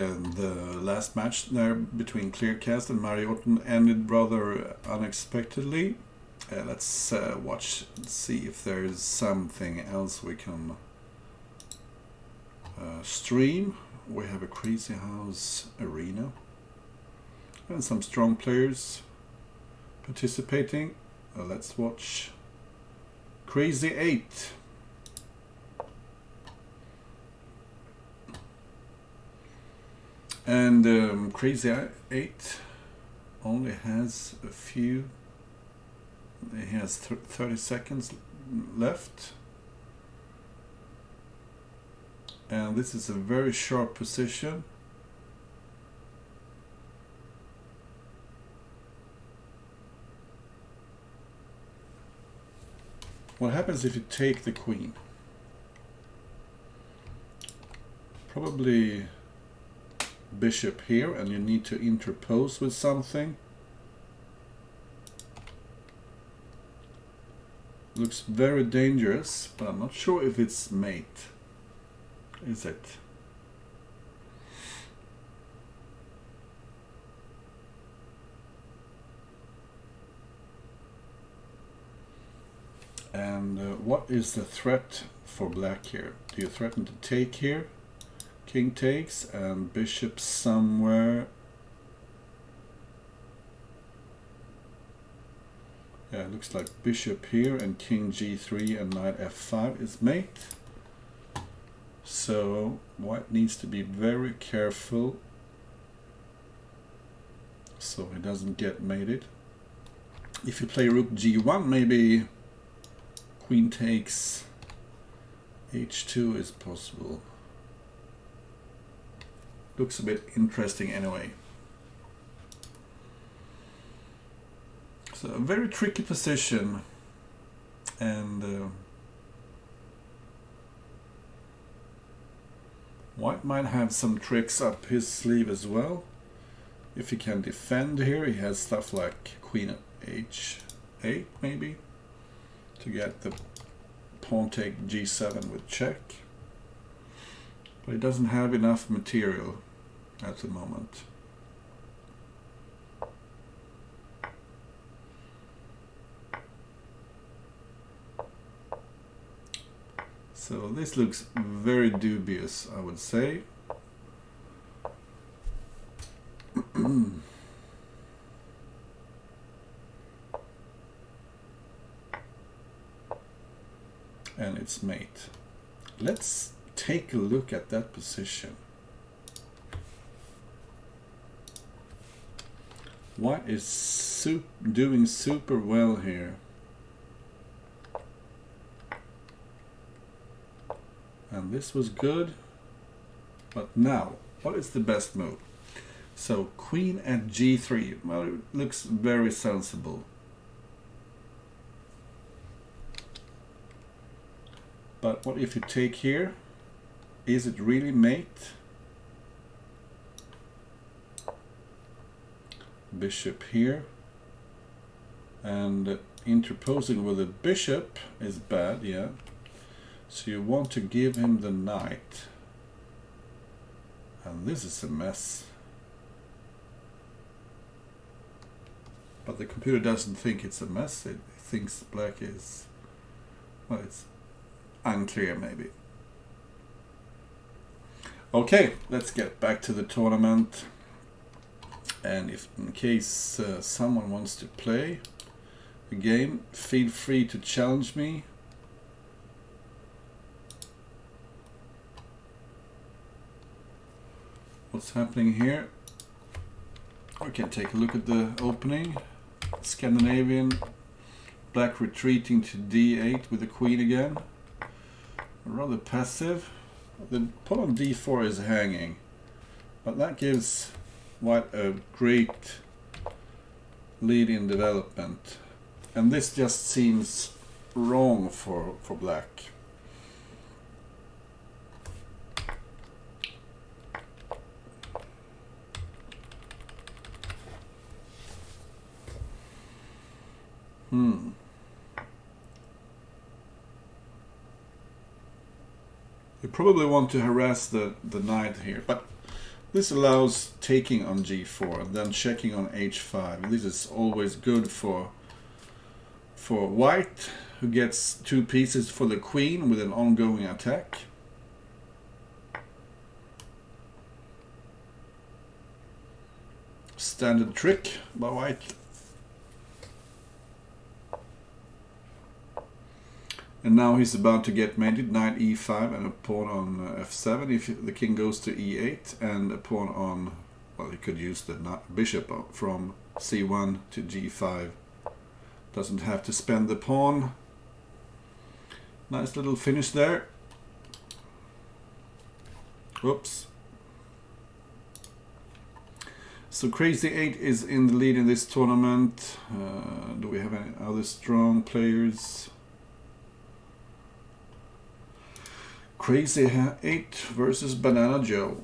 And the last match there between Clearcast and Mariotten ended rather unexpectedly. Let's watch and see if there's something else we can stream. We have a Crazyhouse Arena and some strong players participating. Let's watch Crazy 8. And Crazy 8 only has a few. He has 30 seconds left. And this is a very sharp position. What happens if you take the queen? Probably bishop here, and you need to interpose with something. Looks very dangerous, but I'm not sure if it's mate. Is it? And what is the threat for black here? Do you threaten to take here? King takes and bishop somewhere. Yeah, it looks like bishop here and king g3 and knight f5 is mate. So white needs to be very careful so he doesn't get mated. If you play rook g1, maybe queen takes h2 is possible. Looks a bit interesting anyway. So a very tricky position, and white might have some tricks up his sleeve as well. If he can defend here, he has stuff like queen h8 maybe to get the pawn take g7 with check. But he doesn't have enough material at the moment. So this looks very dubious, I would say. And it's mate. Let's take a look at that position. White is doing super well here. And this was good. But now, what is the best move? So queen at g3. Well, it looks very sensible. But what if you take here? Is it really mate? Bishop here. And interposing with a bishop is bad, yeah. So you want to give him the knight. And this is a mess. But the computer doesn't think it's a mess. It thinks black is, well, it's unclear maybe. Okay, let's get back to the tournament. And if in case someone wants to play the game, feel free to challenge me. What's happening here? We can take a look at the opening. Scandinavian, black retreating to d8 with the queen again. Rather passive. The pawn on d4 is hanging, but that gives white a great lead in development. And this just seems wrong for black. You probably want to harass the knight here, but This allows taking on g4 and then checking on h5. This is always good for white, who gets 2 pieces for the queen with an ongoing attack. Standard trick by white. And now he's about to get mated, knight e5 and a pawn on f7 if the king goes to e8, and a pawn on, well, he could use the bishop from c1 to g5. Doesn't have to spend the pawn. Nice little finish there. Whoops. So Crazy8 is in the lead in this tournament. Do we have any other strong players? Crazy8 versus Banana Joe.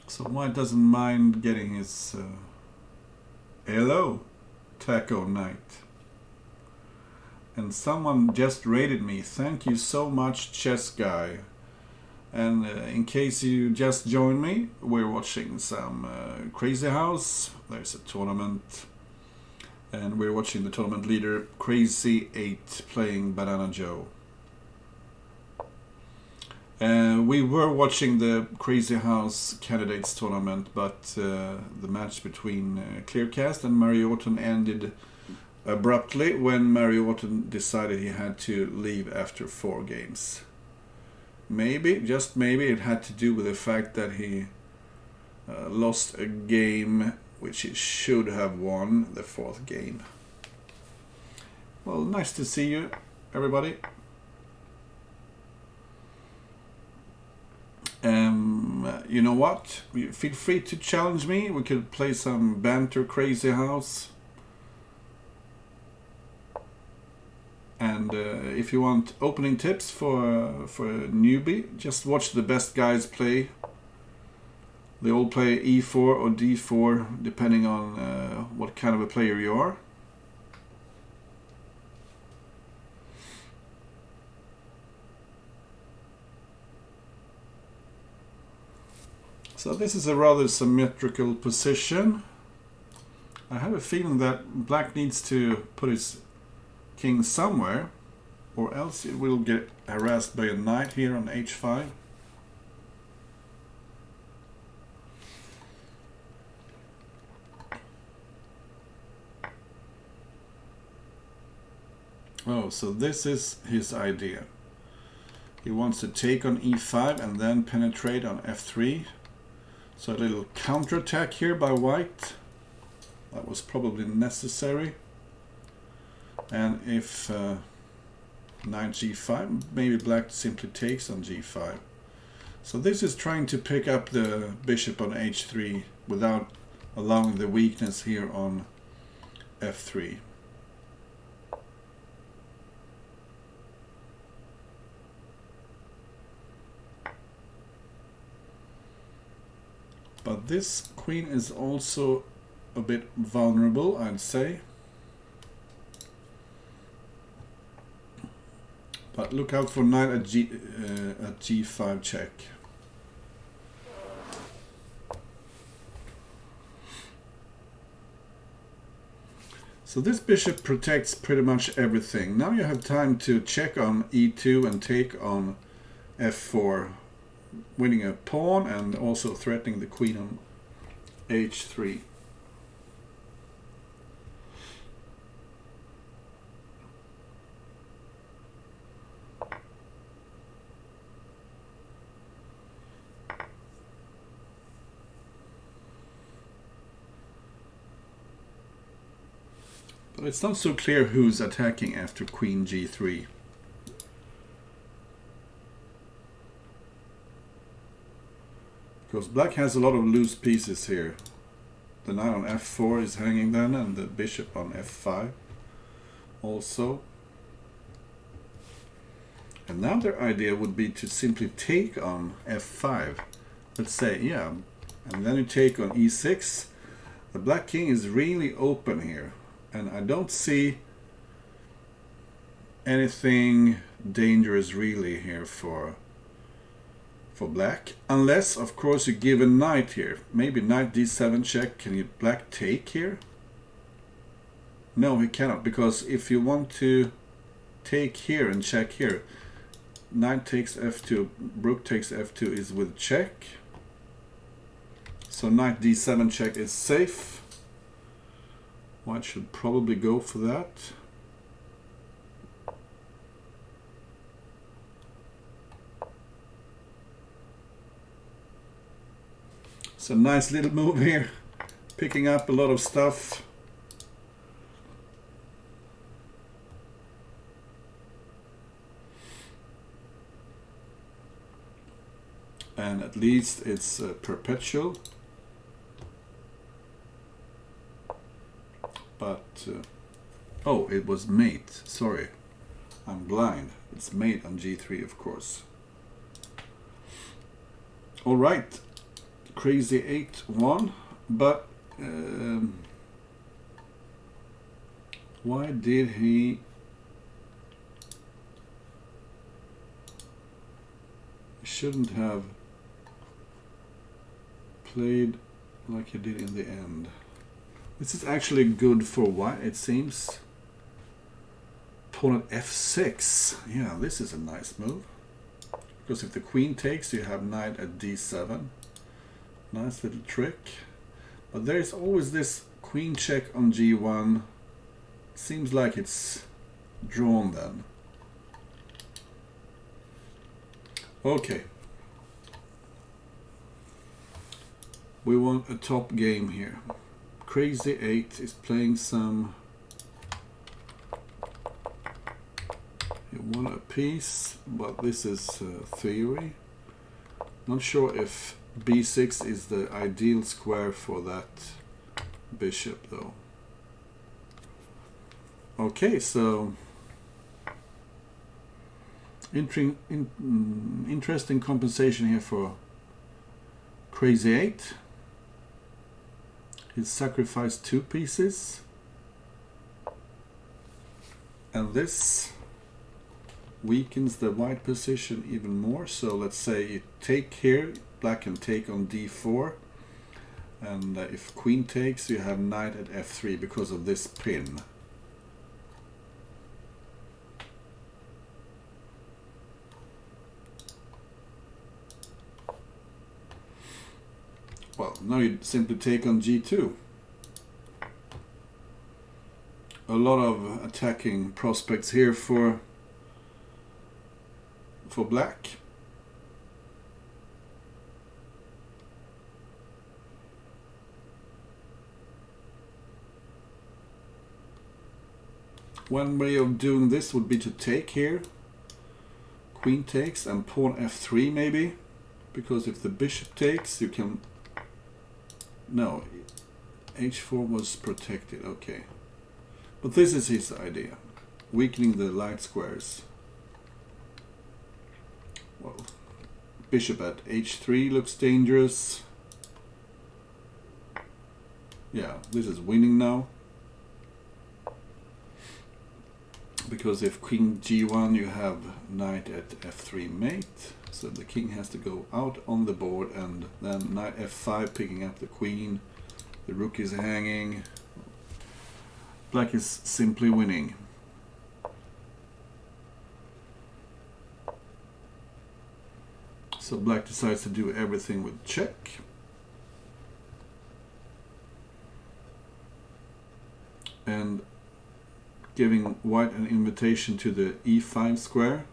So white doesn't mind getting his hello, Taco Knight. And someone just rated me. Thank you so much, Chess Guy. And in case you just joined me, we're watching some Crazyhouse. There's a tournament. And we're watching the tournament leader, Crazy8, playing Banana Joe. We were watching the Crazyhouse Candidates tournament, but the match between Clearcast and Mary Orton ended abruptly when Mary Orton decided he had to leave after 4 games. Maybe, just maybe, it had to do with the fact that he lost a game which he should have won, the 4th game. Well, nice to see you, everybody. You know what? Feel free to challenge me. We could play some banter Crazyhouse. And if you want opening tips for a newbie, just watch the best guys play. They all play e4 or d4, depending on what kind of a player you are. So this is a rather symmetrical position. I have a feeling that black needs to put his king somewhere, or else it will get harassed by a knight here on h5. Oh, so this is his idea. He wants to take on e5 and then penetrate on f3. So a little counterattack here by white. That was probably necessary. And if knight g5, maybe black simply takes on g5. So this is trying to pick up the bishop on h3 without allowing the weakness here on f3. But this queen is also a bit vulnerable, I'd say. But look out for knight at g5 check. So this bishop protects pretty much everything. Now you have time to check on e2 and take on f4, winning a pawn and also threatening the queen on h3. But it's not so clear who's attacking after queen g3. Because black has a lot of loose pieces here. The knight on f4 is hanging then, and the bishop on f5 also. Another idea would be to simply take on f5. Let's say, yeah, and then you take on e6. The black king is really open here, and I don't see anything dangerous really here for black, unless of course you give a knight here. Maybe knight d7 check. Can you black take here? No, he cannot, because if you want to take here and check here, knight takes f2, rook takes f2 is with check. So knight d7 check is safe. White should probably go for that. It's a nice little move here, picking up a lot of stuff. And at least it's perpetual. But, oh, it was mate. Sorry, I'm blind. It's mate on g3, of course. All right, crazy 8-1. But why did he? Shouldn't have played like he did in the end. This is actually good for white, it seems. Pawn at f6. Yeah, this is a nice move. Because if the queen takes, you have knight at d7. Nice little trick. But there is always this queen check on g1. Seems like it's drawn then. Okay. We want a top game here. Crazy 8 is playing some. He won a piece, but this is theory. Not sure if b6 is the ideal square for that bishop though. Okay, so interesting compensation here for Crazy 8. He sacrificed 2 pieces, and this weakens the white position even more. So let's say you take here, black can take on d4, and if queen takes, you have knight at f3 because of this pin. Well, now you simply take on g2. A lot of attacking prospects here for black. One way of doing this would be to take here. Queen takes and pawn f3 maybe, because if the bishop takes, you can. No, h4 was protected, okay. But this is his idea, weakening the light squares. Well, bishop at h3 looks dangerous. Yeah, this is winning now. Because if king g1, you have knight at f3 mate. So the king has to go out on the board, and then knight f5 picking up the queen. The rook is hanging. Black is simply winning. So black decides to do everything with check. And giving white an invitation to the e5 square.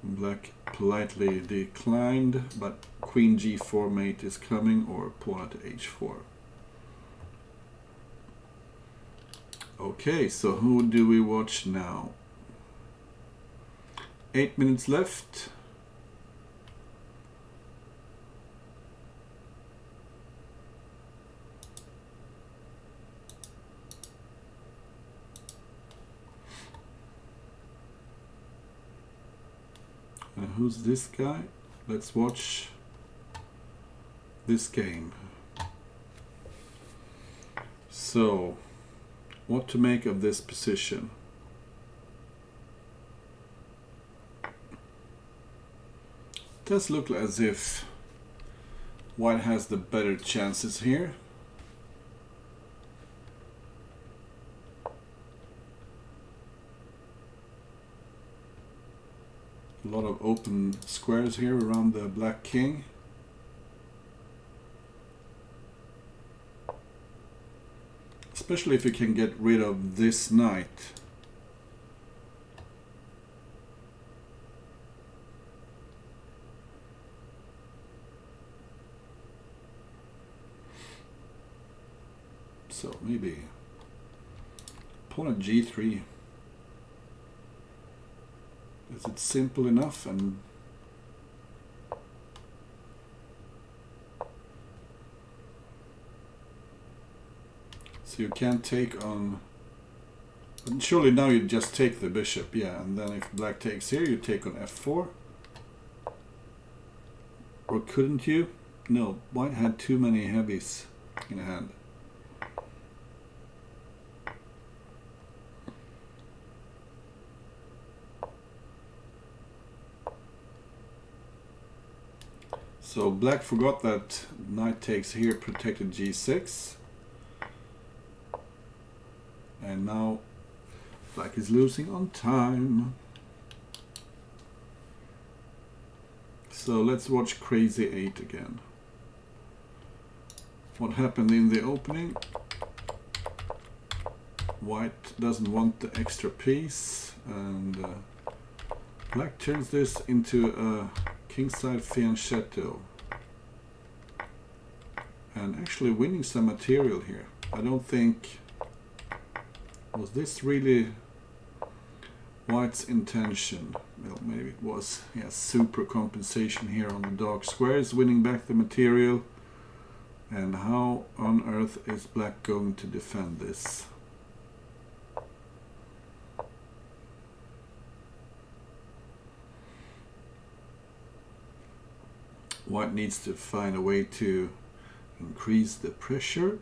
Black politely declined, but queen g4 mate is coming, or pawn at h4. Okay, so who do we watch now? 8 minutes left. Who's this guy? Let's watch this game. So, what to make of this position? It does look as if white has the better chances here. A lot of open squares here around the black king. Especially if you can get rid of this knight. So maybe pawn at g3. Is it simple enough? And so you can't take on, and surely now you just take the bishop, yeah, and then if black takes here, you take on f4. Or couldn't you? No, white had too many heavies in hand. So black forgot that knight takes here protected g6. And now black is losing on time. So let's watch Crazy 8 again. What happened in the opening? White doesn't want the extra piece, and black turns this into a kingside fianchetto, and actually winning some material here. I don't think, was this really white's intention? Well, maybe it was. Yeah, super compensation here on the dark squares, winning back the material. And how on earth is black going to defend this? White needs to find a way to increase the pressure.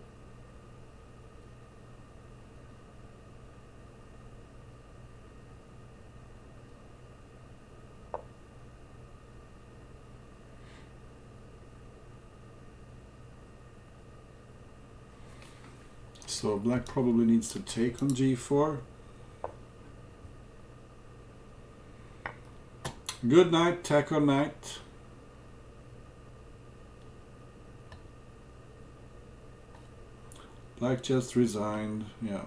So black probably needs to take on g4. Good night, taco knight. Black just resigned. Yeah,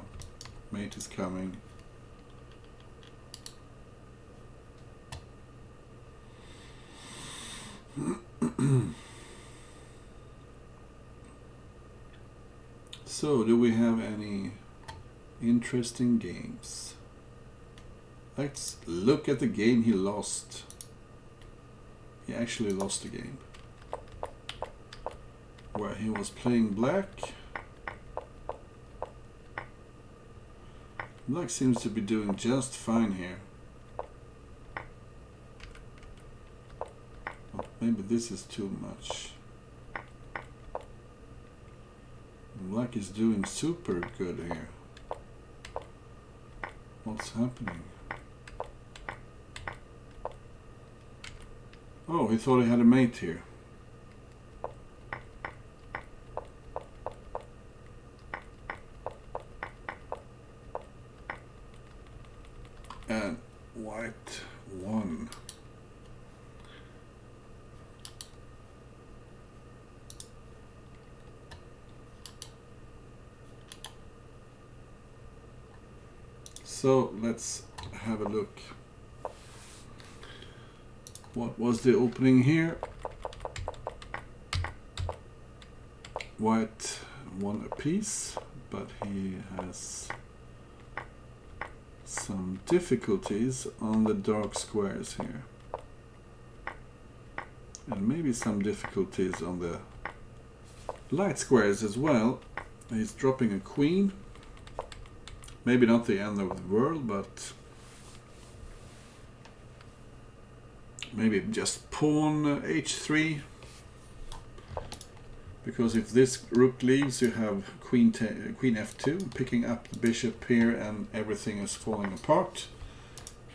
mate is coming. So, do we have any interesting games? Let's look at the game he lost. He actually lost a game where he was playing black. Black seems to be doing just fine here. But maybe this is too much. Black is doing super good here. What's happening? Oh, he thought he had a mate here. And white won. So let's have a look. What was the opening here? White won a piece, but he has some difficulties on the dark squares here. And maybe some difficulties on the light squares as well. He's dropping a queen. Maybe not the end of the world, but Maybe just pawn h3. Because if this rook leaves, you have queen f2, picking up the bishop here, and everything is falling apart.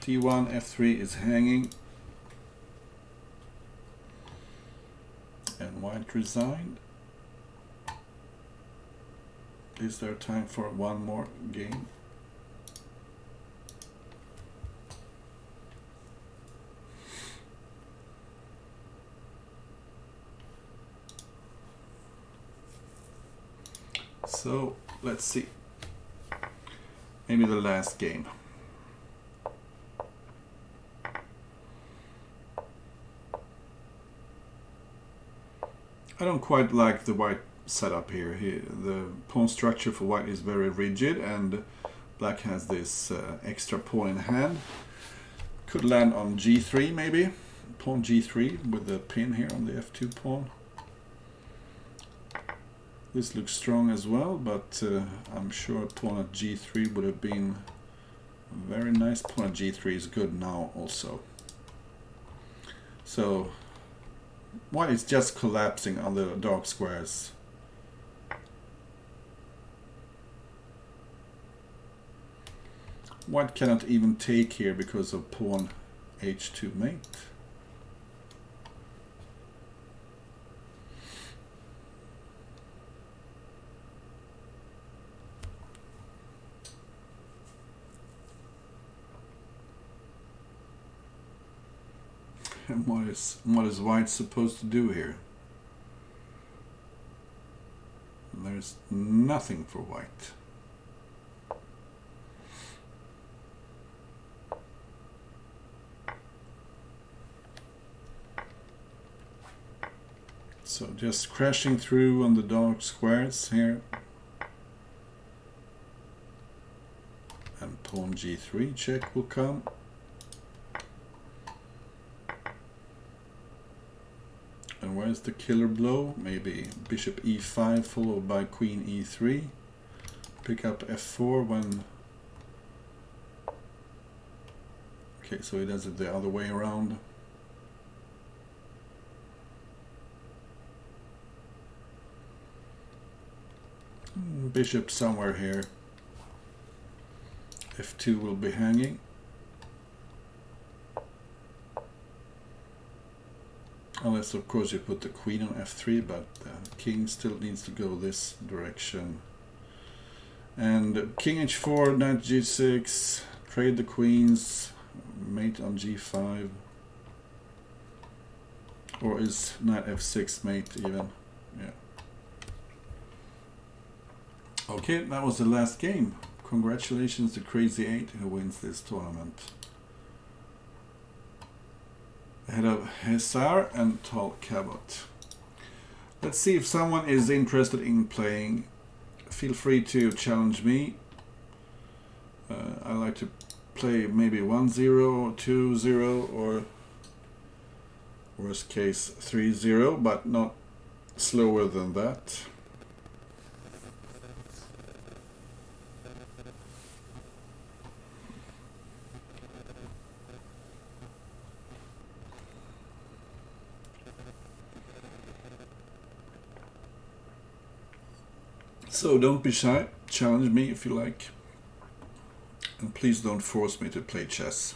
d1, f3 is hanging. And white resigned. Is there time for one more game? So let's see. Maybe the last game. I don't quite like the white setup here. The pawn structure for white is very rigid, and black has this extra pawn in hand. Could land on g3 maybe. Pawn g3 with the pin here on the f2 pawn. This looks strong as well, but I'm sure pawn at g3 would have been very nice. Pawn at g3 is good now also. So white is just collapsing on the dark squares. White cannot even take here because of pawn h2 mate. And what is white supposed to do here? There's nothing for white. So just crashing through on the dark squares here. And pawn g3 check will come. And where's the killer blow? Maybe bishop e5 followed by queen e3. Pick up f4 when... Okay, so he does it the other way around. Bishop somewhere here. f2 will be hanging. Unless of course you put the queen on f3, but the king still needs to go this direction. And king h4, knight g6, trade the queens, mate on g5. Or is knight f6 mate even? Yeah. Okay, that was the last game. Congratulations to Crazy 8 who wins this tournament. Ahead of Hesar and Tal Cabot. Let's see if someone is interested in playing. Feel free to challenge me. I like to play maybe 1-0, 2-0, or worst case 3-0, but not slower than that. So don't be shy, challenge me if you like, and please don't force me to play chess.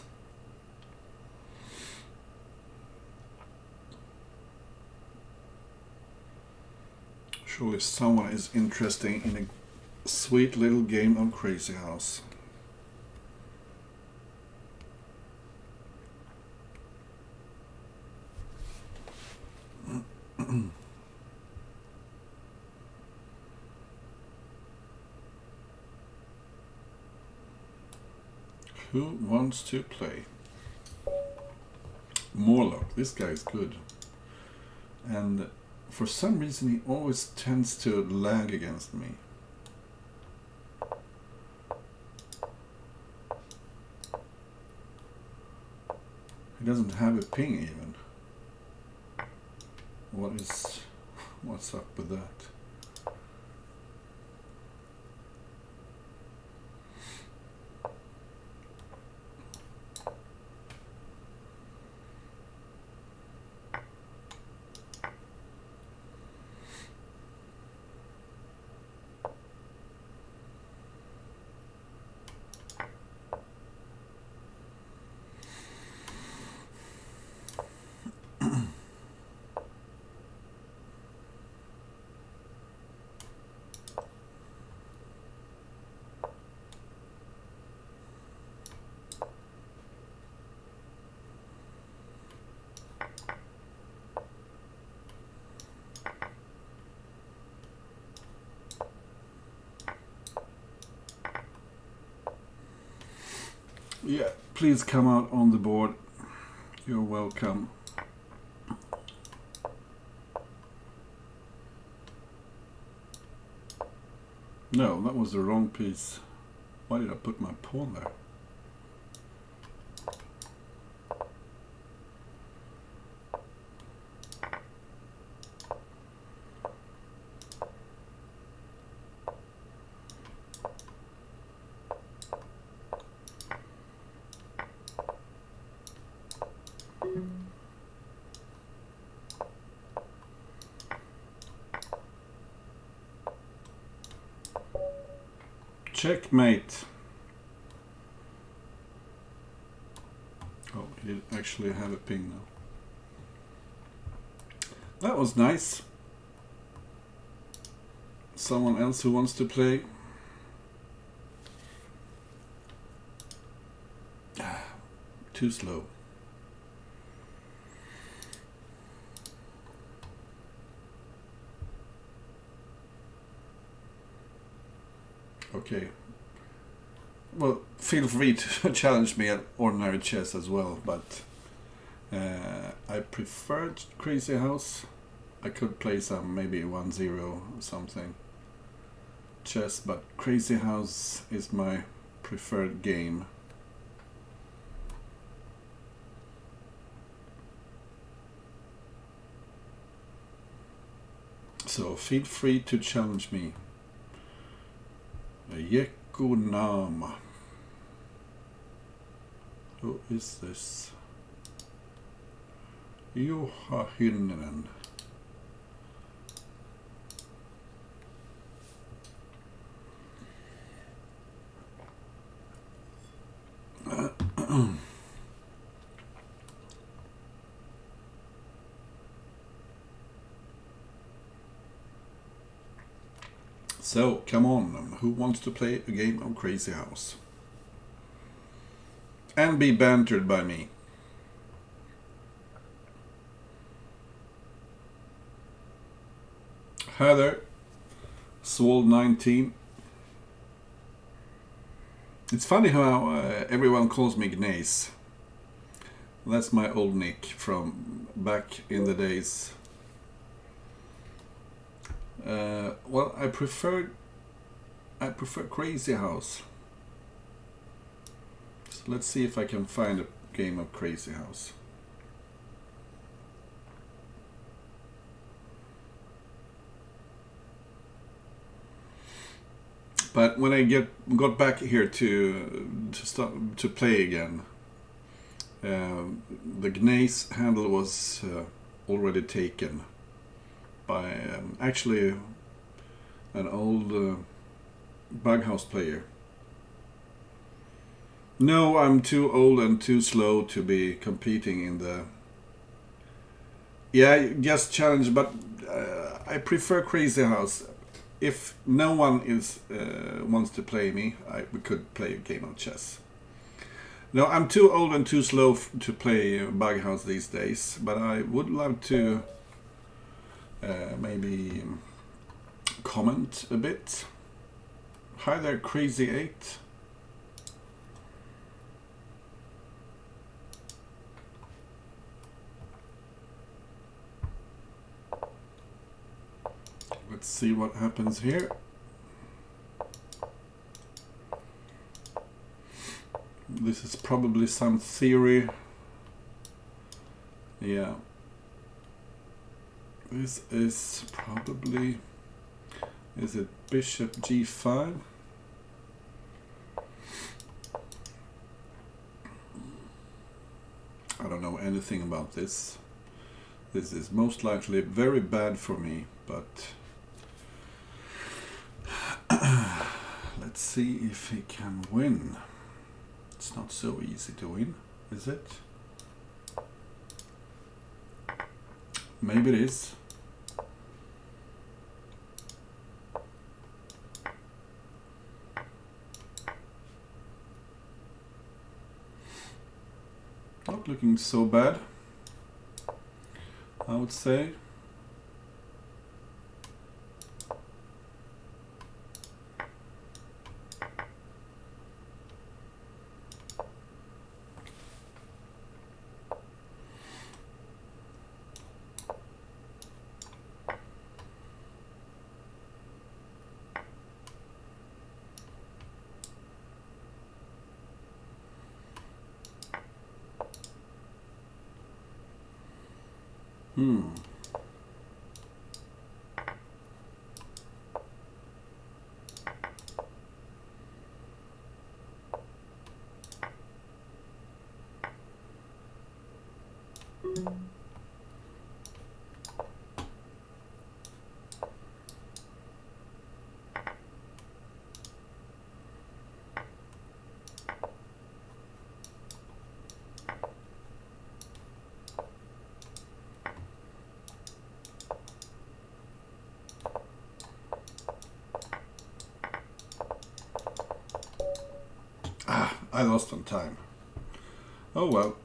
Surely someone is interested in a sweet little game of Crazyhouse. Who wants to play? Morlock, this guy is good. And for some reason he always tends to lag against me. He doesn't have a ping even. What's up with that? Yeah, please come out on the board. You're welcome. No, that was the wrong piece. Why did I put my pawn there? Checkmate. Oh, he actually have a ping now. That was nice. Someone else who wants to play? Too slow. Okay. Well, feel free to challenge me at ordinary chess as well, but I preferred Crazyhouse. I could play some, maybe 1-0 or something. Chess, but Crazyhouse is my preferred game. So feel free to challenge me. Yekunama. Who is this? Juha Hynninen. So, come on, who wants to play a game of Crazyhouse? And be bantered by me. Heather, Swole 19. It's funny how everyone calls me Gnaze. That's my old nick from back in the days. Well, I prefer Crazyhouse. So let's see if I can find a game of Crazyhouse. But when I got back here to play again, the Gnaze handle was already taken by actually an old Bughouse player. No, I'm too old and too slow to be competing in the... Yeah, just challenge, but I prefer Crazyhouse. If no one wants to play me, we could play a game of chess. No, I'm too old and too slow to play Bughouse these days, but I would love to maybe comment a bit. Hi there, Crazy8. Let's see what happens here. This is probably some theory. Yeah. This is probably... Is it Bishop G5? I don't know anything about this. This is most likely very bad for me, but... Let's see if he can win. It's not so easy to win, is it? Maybe it is. Not looking so bad, I would say. Hmm. Ah, I lost on time. Oh well.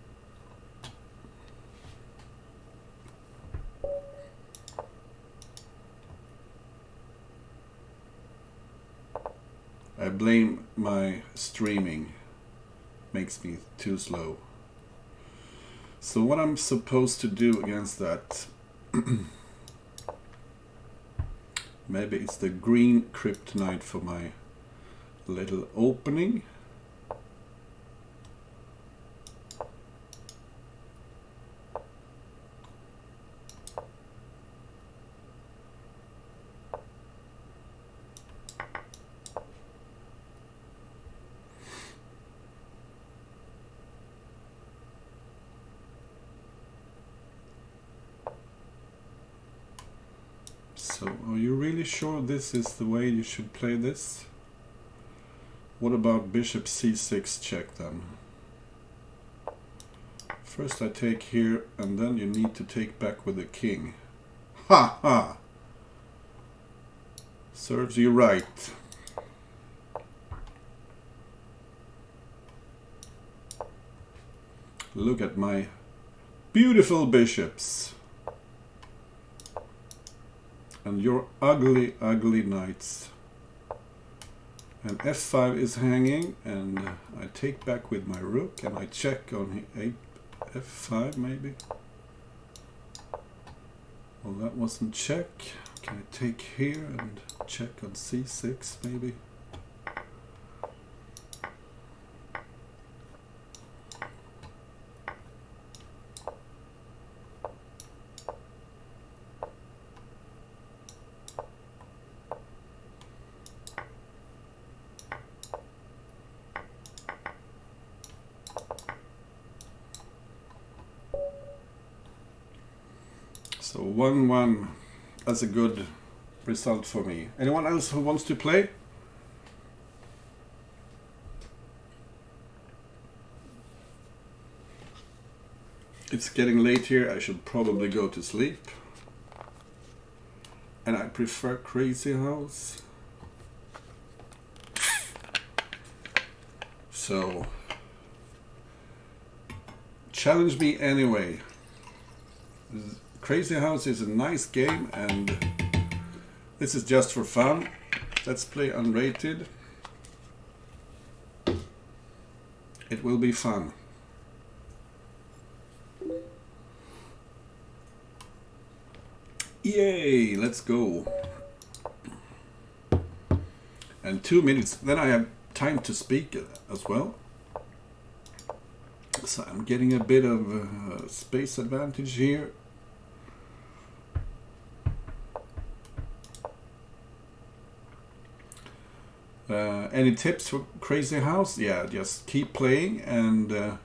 I blame my streaming. Makes me too slow. So what I'm supposed to do against that? Maybe it's the green kryptonite for my little opening. So, are you really sure this is the way you should play this? What about bishop c6 check then? First I take here, and then you need to take back with the king. Ha ha! Serves you right. Look at my beautiful bishops. And your ugly, ugly knights. And f5 is hanging, and I take back with my rook, and I check on f5 maybe. Well, that wasn't check. Can I take here and check on c6 maybe? So 1-1, that's a good result for me. Anyone else who wants to play? It's getting late here, I should probably go to sleep. And I prefer Crazyhouse. So, challenge me anyway. Crazyhouse is a nice game, and this is just for fun. Let's play unrated. It will be fun. Yay, let's go. And 2 minutes, then I have time to speak as well. So I'm getting a bit of space advantage here. Any tips for Crazyhouse? Yeah, just keep playing, and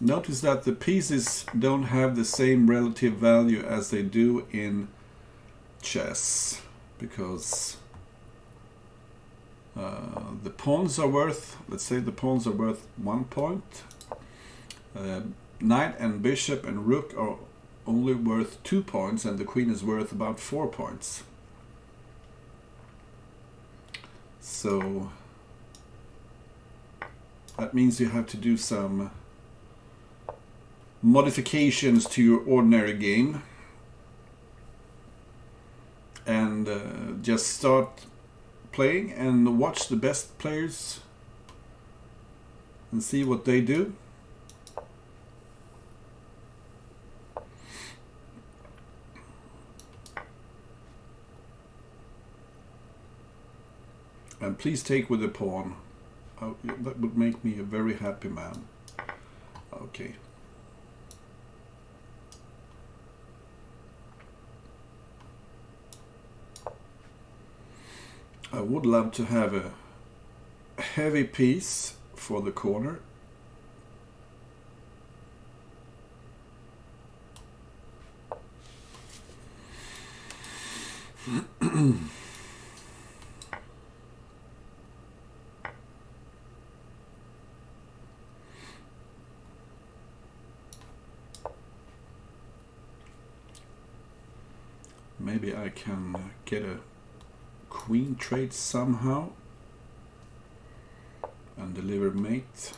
notice that the pieces don't have the same relative value as they do in chess, because the pawns are worth, let's say the pawns are worth 1 point. Knight and bishop and rook are only worth 2 points, and the queen is worth about 4 points. So that means you have to do some modifications to your ordinary game, and just start playing and watch the best players and see what they do. And please take with the pawn. That would make me a very happy man. Okay. would love to have a heavy piece for the corner. Maybe I can get a queen trade somehow and deliver mate.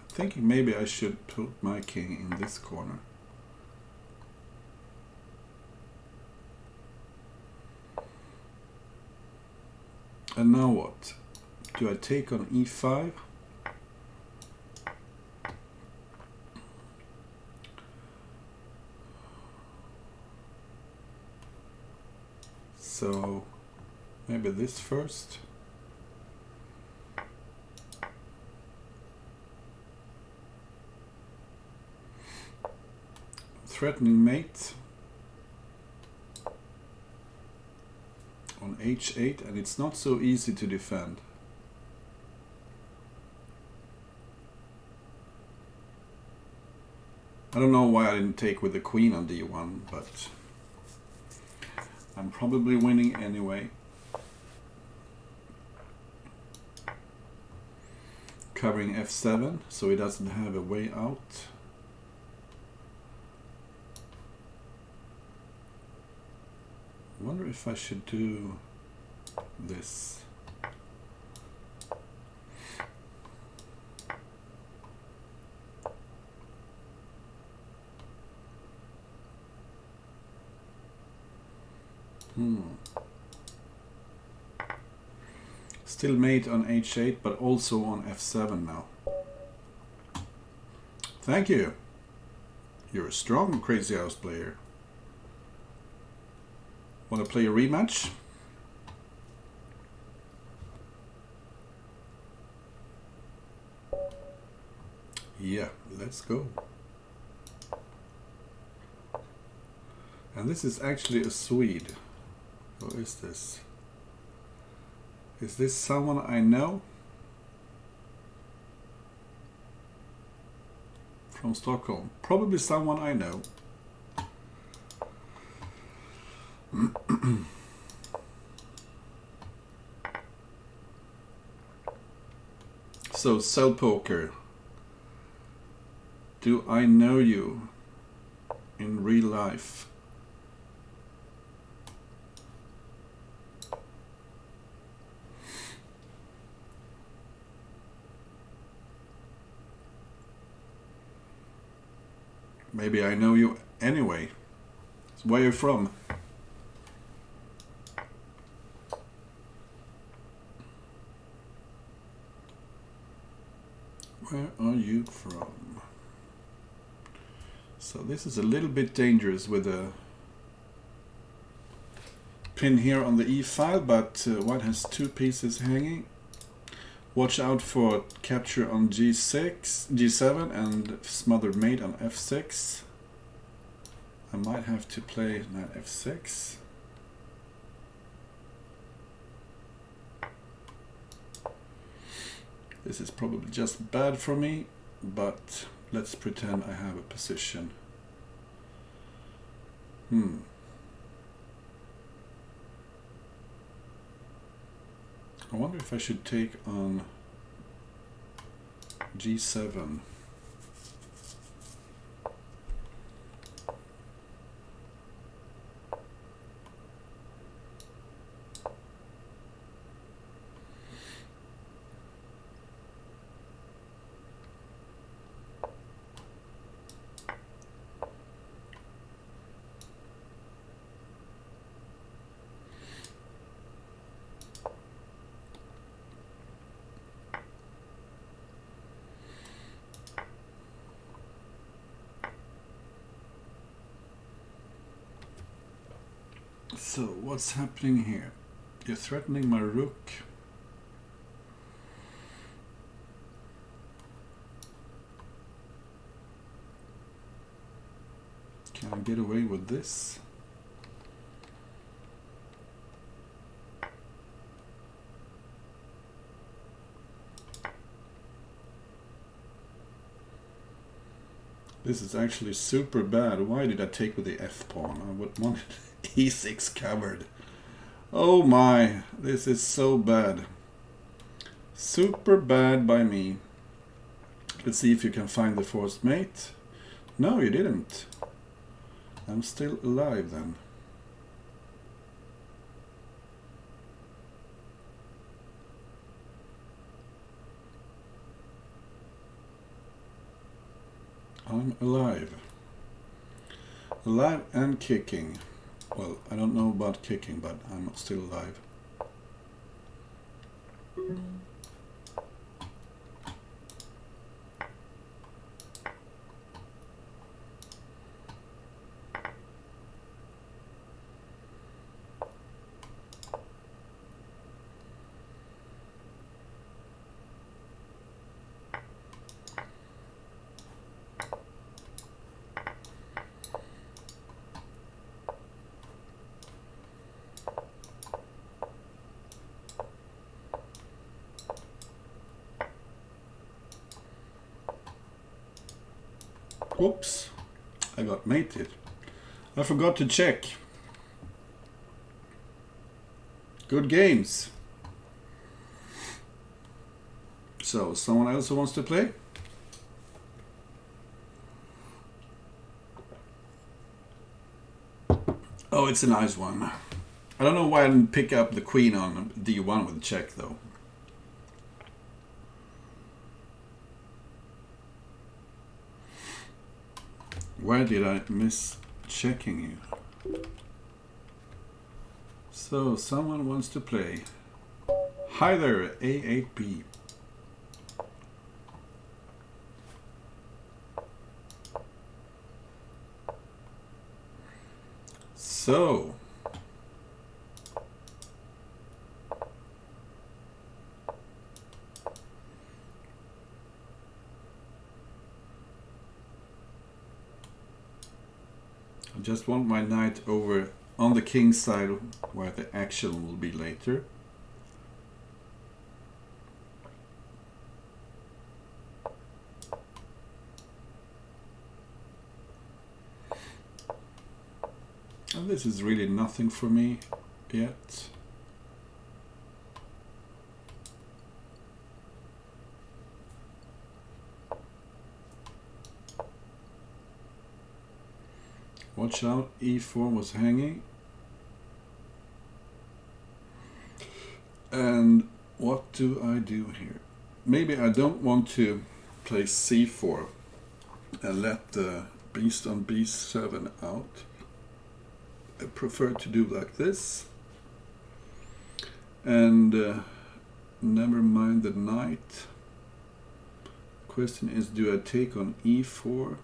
Thinking maybe I should put my king in this corner. And now what? Do I take on e5? So maybe this first. Threatening mate on h8, and it's not so easy to defend. I don't know why I didn't take with the queen on d1, but I'm probably winning anyway. Covering f7 so he doesn't have a way out. I wonder if I should do this. Still mate on h8, but also on f7 now. Thank you. You're a strong Crazyhouse player. Want to play a rematch? Yeah, let's go. And this is actually a Swede. Who is this? Is this someone I know? From Stockholm. Probably someone I know. So, Cell Poker. Do I know you in real life? Maybe I know you anyway. So where are you from? Where are you from? So this is a little bit dangerous with a pin here on the e file, but white has two pieces hanging. Watch out for capture on g6, g7 and smothered mate on f6. I might have to play knight f6. This is probably just bad for me, but let's pretend I have a position. I wonder if I should take on g7. So what's happening here? You're threatening my rook. get away with this? This is actually super bad. Why did I take with the F pawn? I would want E6 covered. Oh my, this is so bad. Super bad by me. Let's see if you can find the forced mate. No, you didn't. I'm still alive then. I'm alive. Alive and kicking. Well, I don't know about kicking, but I'm still alive. Oops, I got mated. I forgot to check. Good games. So, someone else who wants to play? Oh, it's a nice one. I don't know why I didn't pick up the queen on D1 with check though. Why did I miss checking you? So, someone wants to play. Hi there, A8B. So, I just want my knight over on the king's side where the action will be later. And this is really nothing for me yet. Watch out, E4 was hanging. And what do I do here? Maybe I don't want to play C4 and let the beast on B7 out. I prefer to do like this. And never mind the knight. Question is, do I take on E4?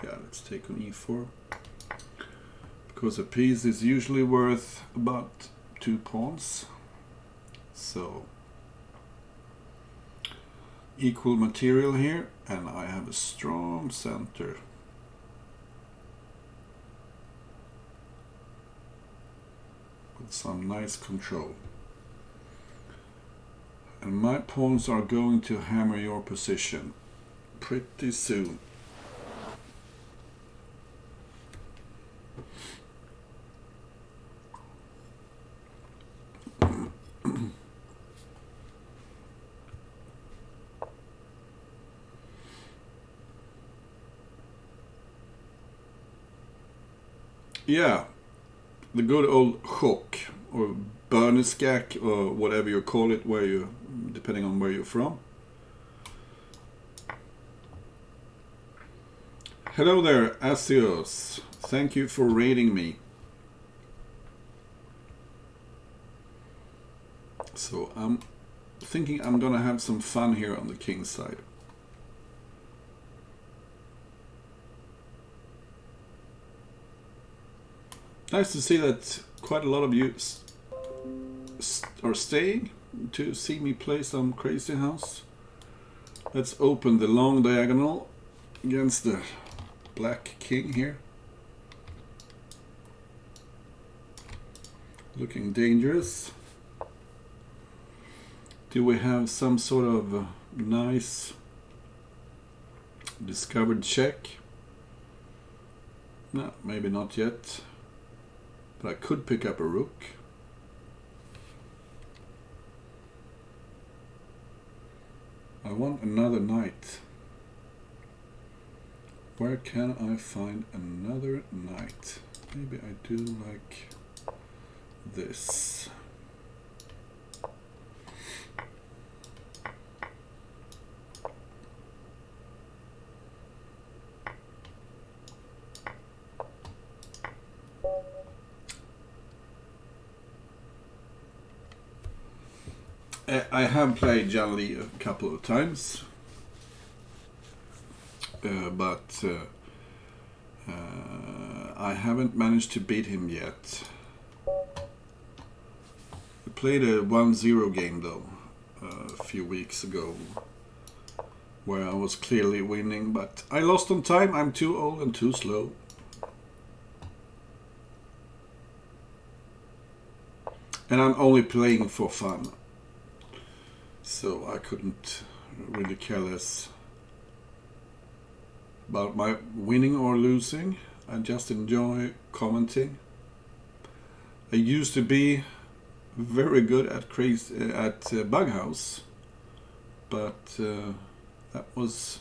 Yeah, let's take on E4. Because a piece is usually worth about 2 pawns. So, equal material here, and I have a strong center. With some nice control. And my pawns are going to hammer your position pretty soon. Yeah, the good old hook or börneskack or whatever you call it, where you, depending on where you're from. Hello there, Asios. Thank you for raiding me. So I'm thinking I'm gonna have some fun here on the king's side. Nice to see that quite a lot of you are staying to see me play some Crazyhouse. Let's open the long diagonal against the black king here. Looking dangerous. Do we have some sort of nice discovered check? No, maybe not yet. But I could pick up a rook. I want another knight. Where can I find another knight? Maybe I do like this. I have played Jan Lee a couple of times, but I haven't managed to beat him yet. I played a 1-0 game though a few weeks ago, where I was clearly winning, but I lost on time. I'm too old and too slow. And I'm only playing for fun. So I couldn't really care less about my winning or losing. I just enjoy commenting. I used to be very good at Bughouse, but that was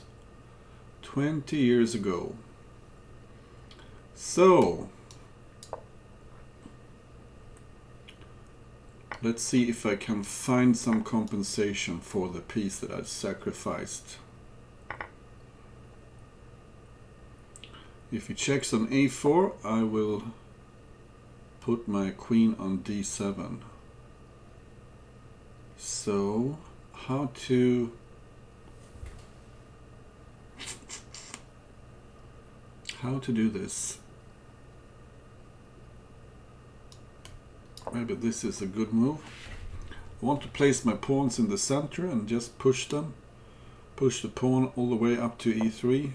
20 years ago. So let's see if I can find some compensation for the piece that I sacrificed. If he checks on a4, I will put my queen on d7. So, how to do this? Maybe this is a good move. I want to place my pawns in the center and just push them. Push the pawn all the way up to e3.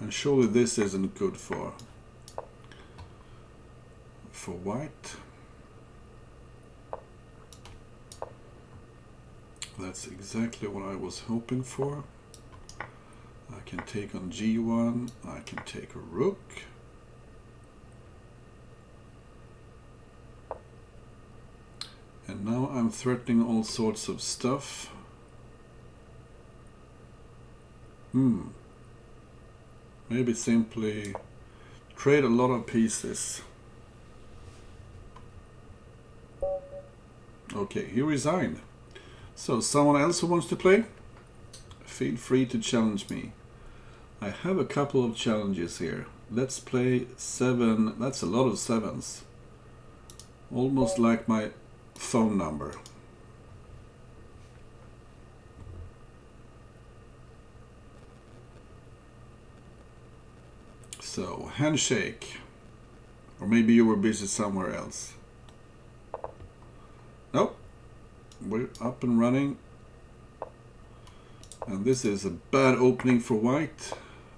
And surely this isn't good for white. That's exactly what I was hoping for. I can take on g1. I can take a rook. And now I'm threatening all sorts of stuff. Maybe simply trade a lot of pieces. Okay, he resigned. So someone else who wants to play? Feel free to challenge me. I have a couple of challenges here. Let's play 7. That's a lot of 7s. Almost like my phone number. So, handshake. Or maybe you were busy somewhere else. Nope. We're up and running. And this is a bad opening for white,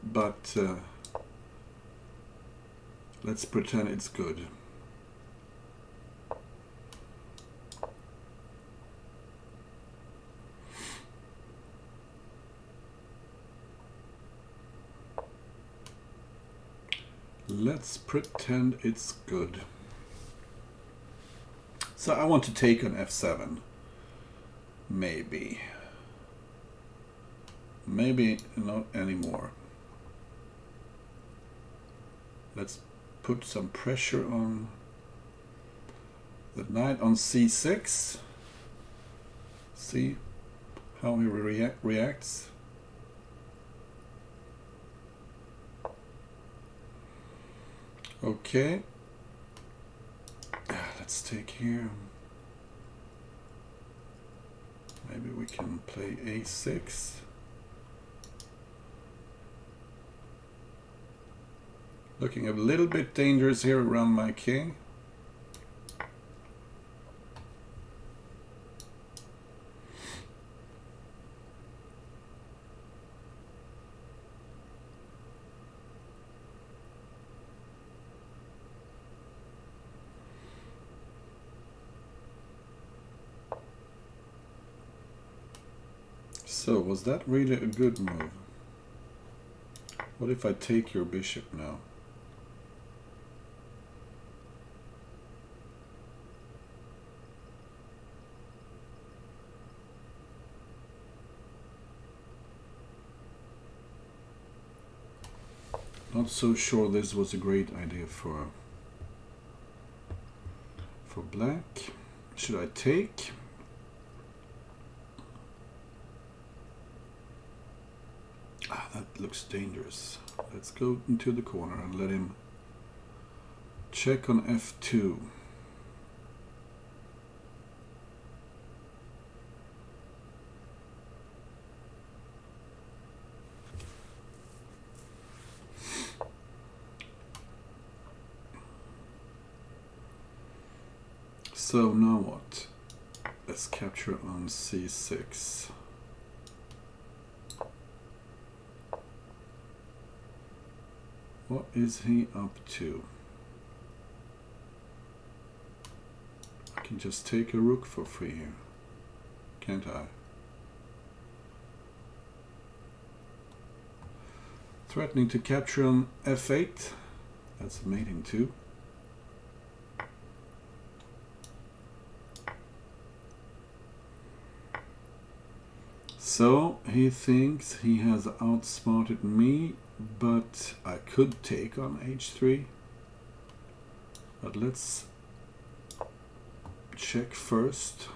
but let's pretend it's good. Let's pretend it's good. So I want to take on f7. Maybe. Maybe not anymore. Let's put some pressure on the knight on c6. See how he reacts. Okay. Let's take here. Maybe we can play a6. Looking a little bit dangerous here around my king. So, was that really a good move? What if I take your bishop now? Not so sure this was a great idea for black. Should I take? Ah, that looks dangerous. Let's go into the corner and let him check on f2. So now what? Let's capture on c6. What is he up to? I can just take a rook for free here, can't I? Threatening to capture on f8. That's a mating too. So he thinks he has outsmarted me, but I could take on h3. But let's check first.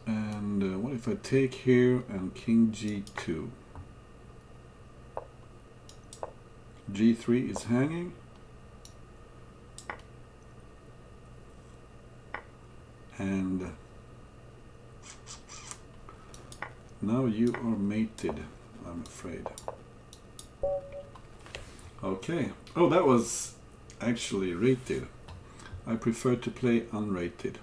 And what if I take here and king g2? g3 is hanging. And now you are mated, I'm afraid. Okay. Oh, that was actually rated. I prefer to play unrated.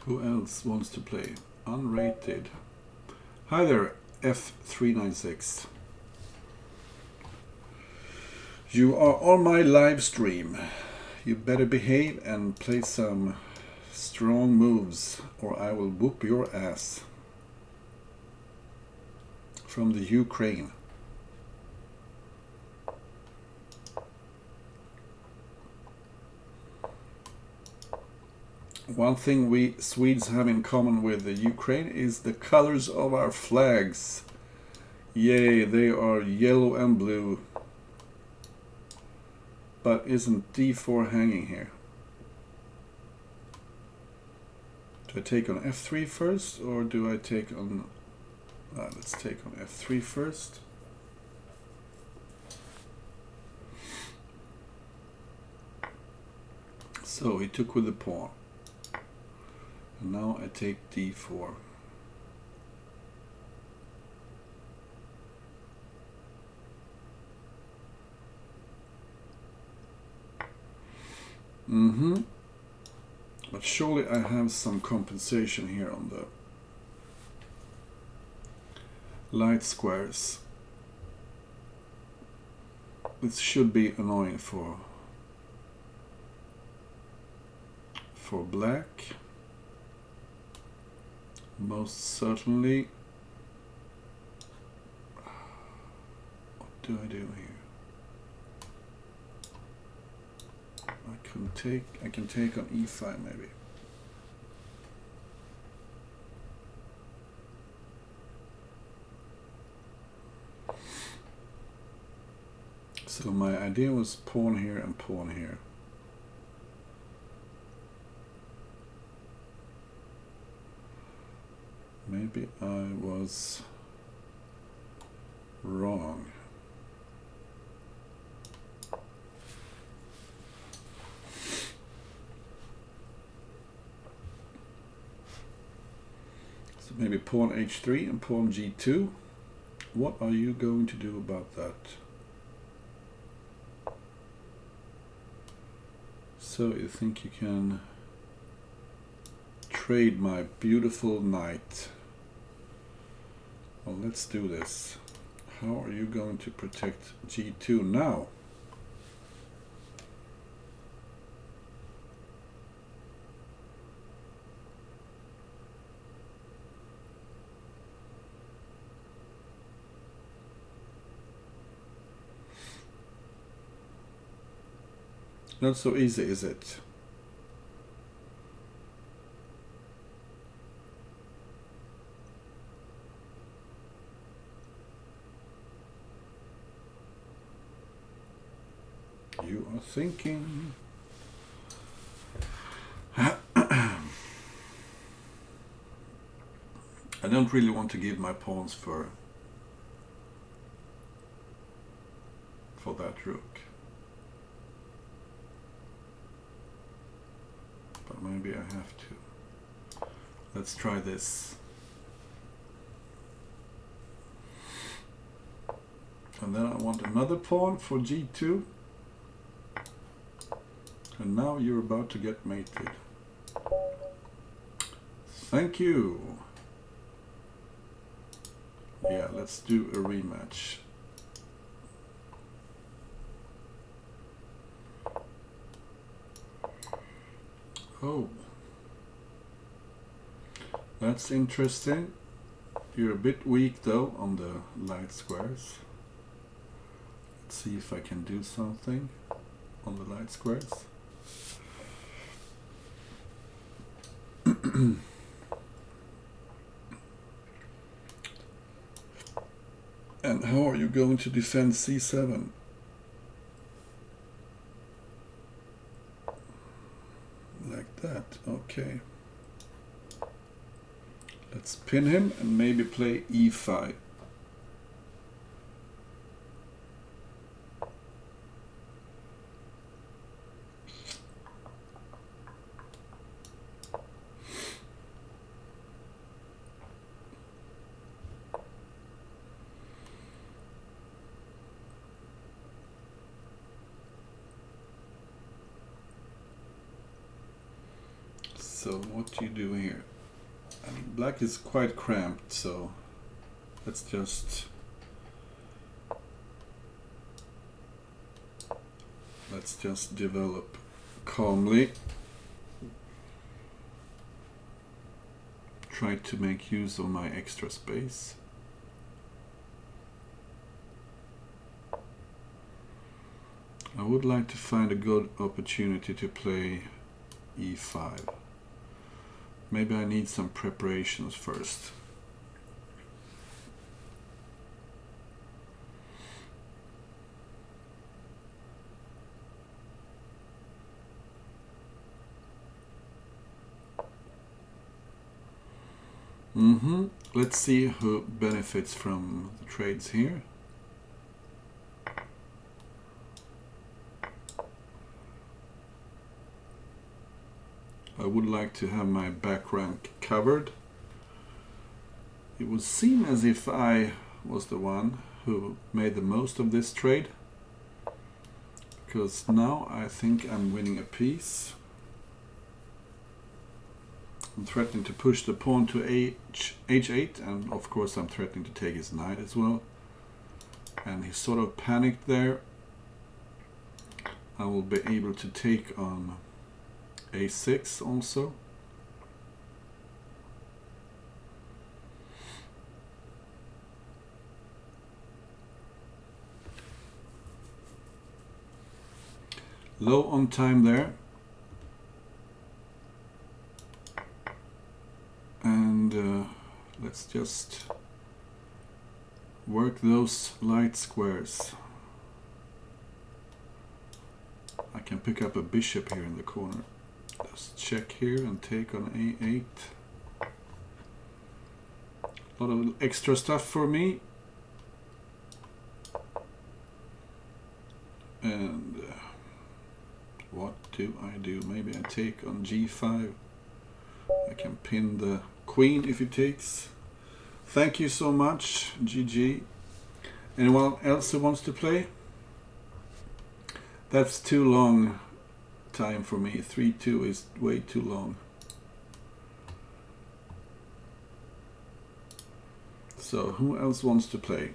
Who else wants to play unrated? Hi there, F396. You are on my live stream. You better behave and play some strong moves, or I will whoop your ass. From the Ukraine. One thing we Swedes have in common with the Ukraine is the colors of our flags. Yay, they are yellow and blue. But isn't d4 hanging here? Do I take on f3 first, or do I take on... let's take on f3 first. So he took with the pawn. And now I take d4. But surely I have some compensation here on the light squares. This should be annoying for black. Most certainly. What do I do here? I can take on e5 maybe. So my idea was pawn here and pawn here. Maybe I was wrong. So maybe pawn h3 and pawn g2. What are you going to do about that? So you think you can trade my beautiful knight? Well, let's do this. How are you going to protect g2 now? Not so easy, is it? You are thinking. I don't really want to give my pawns for that rook. But maybe I have to. Let's try this. And then I want another pawn for g2. And now you're about to get mated. Thank you. Yeah, let's do a rematch. Oh, that's interesting. You're a bit weak though on the light squares. Let's see if I can do something on the light squares. And how are you going to defend c7? Like that, okay. Let's pin him and maybe play e5. So what do you do here? I mean, black is quite cramped, so let's just develop calmly. Try to make use of my extra space. I would like to find a good opportunity to play e5. Maybe I need some preparations first. Let's see who benefits from the trades here. I would like to have my back rank covered. It would seem as if I was the one who made the most of this trade, because now I think I'm winning a piece. I'm threatening to push the pawn to h8, and of course I'm threatening to take his knight as well. And he sort of panicked there. I will be able to take on a6 also. Low on time there. And let's just work those light squares. I can pick up a bishop here in the corner. Just check here and take on a8. A lot of extra stuff for me. And what do I do? Maybe I take on g5. I can pin the queen if he takes. Thank you so much, GG. Anyone else who wants to play? That's too long time for me. 3-2 is way too long. So who else wants to play?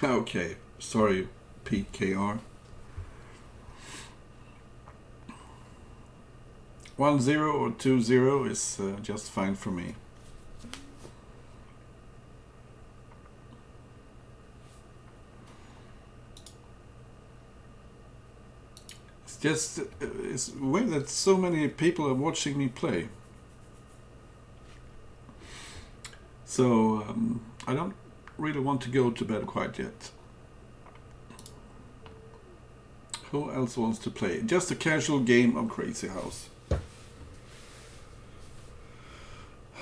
Okay, sorry, Pete KR. 1-0 or 2-0 is just fine for me. It's just it's weird that so many people are watching me play. So I don't really want to go to bed quite yet. Who else wants to play? Just a casual game of Crazyhouse.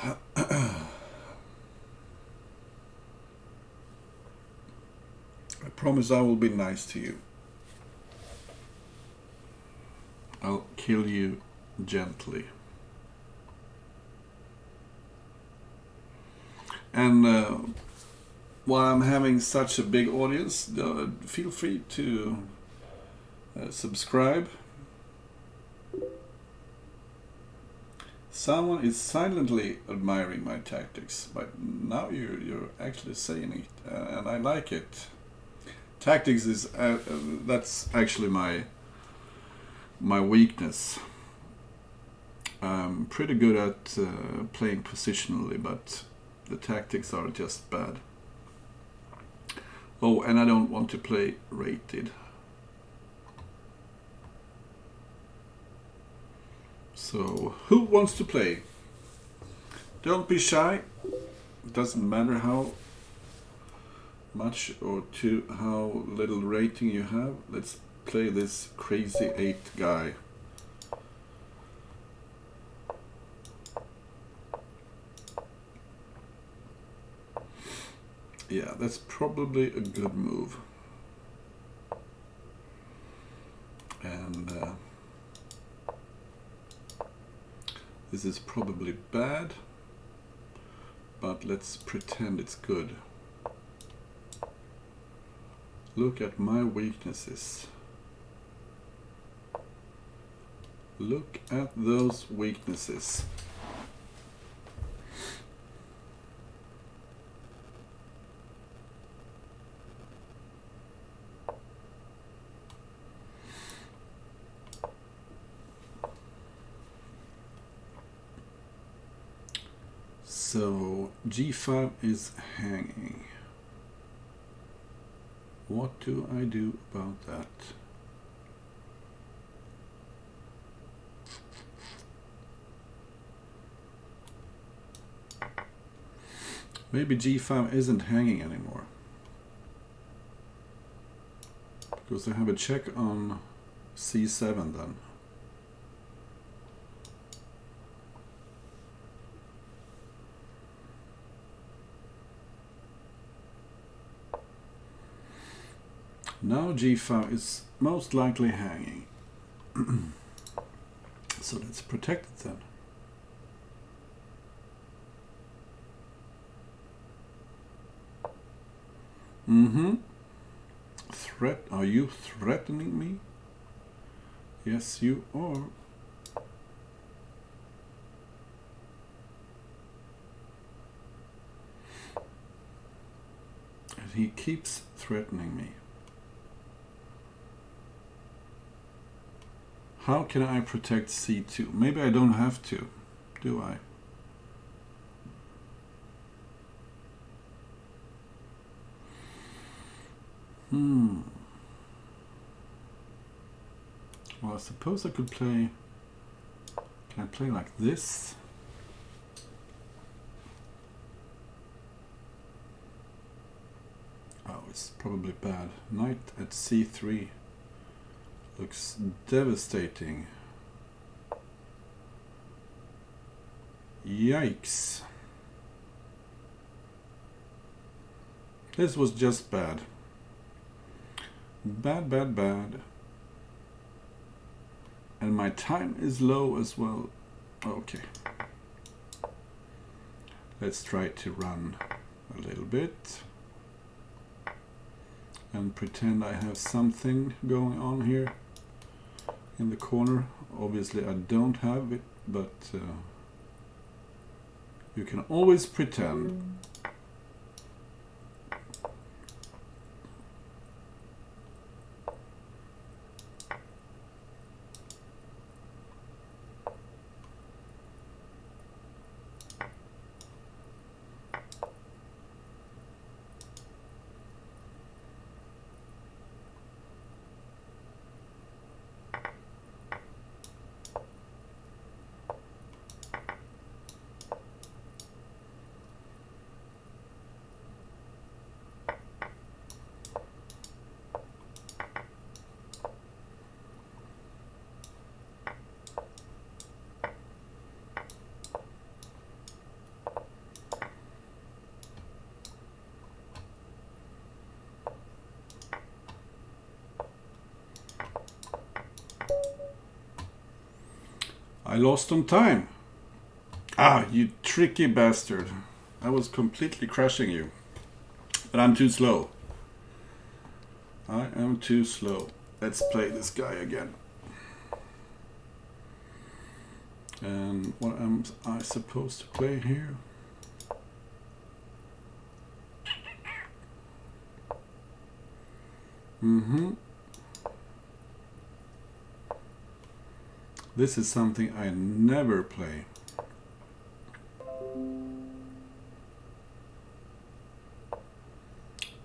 I promise I will be nice to you. I'll kill you gently. And while I'm having such a big audience, feel free to subscribe. Someone is silently admiring my tactics, but now you're actually saying it, and I like it. Tactics is that's actually my weakness. I'm pretty good at playing positionally, but the tactics are just bad. Oh, and I don't want to play rated. So, who wants to play? Don't be shy. It doesn't matter how much or how little rating you have. Let's play this crazy 8 guy. Yeah, that's probably a good move. And this is probably bad, but let's pretend it's good. Look at my weaknesses. Look at those weaknesses. So G5 is hanging. What do I do about that? Maybe G5 isn't hanging anymore, because I have a check on C7 then. Now G5 is most likely hanging. So let's protect it then. Threat? Are you threatening me? Yes, you are. And he keeps threatening me. How can I protect C2? Maybe I don't have to, do I? Well, I suppose I could play... Can I play like this? Oh, it's probably bad. Knight at C3 looks devastating. Yikes. This was just bad. Bad, bad, bad. And my time is low as well. Okay. Let's try to run a little bit. And pretend I have something going on here in the corner. Obviously I don't have it, but you can always pretend. lost on time. Ah, you tricky bastard. I was completely crushing you. But I'm too slow. I am too slow. Let's play this guy again. And what am I supposed to play here? This is something I never play.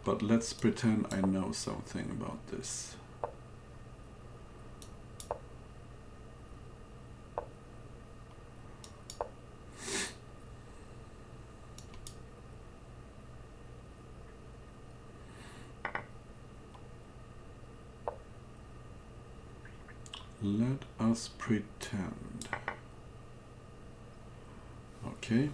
But let's pretend I know something about this. Let us pretend. Okay.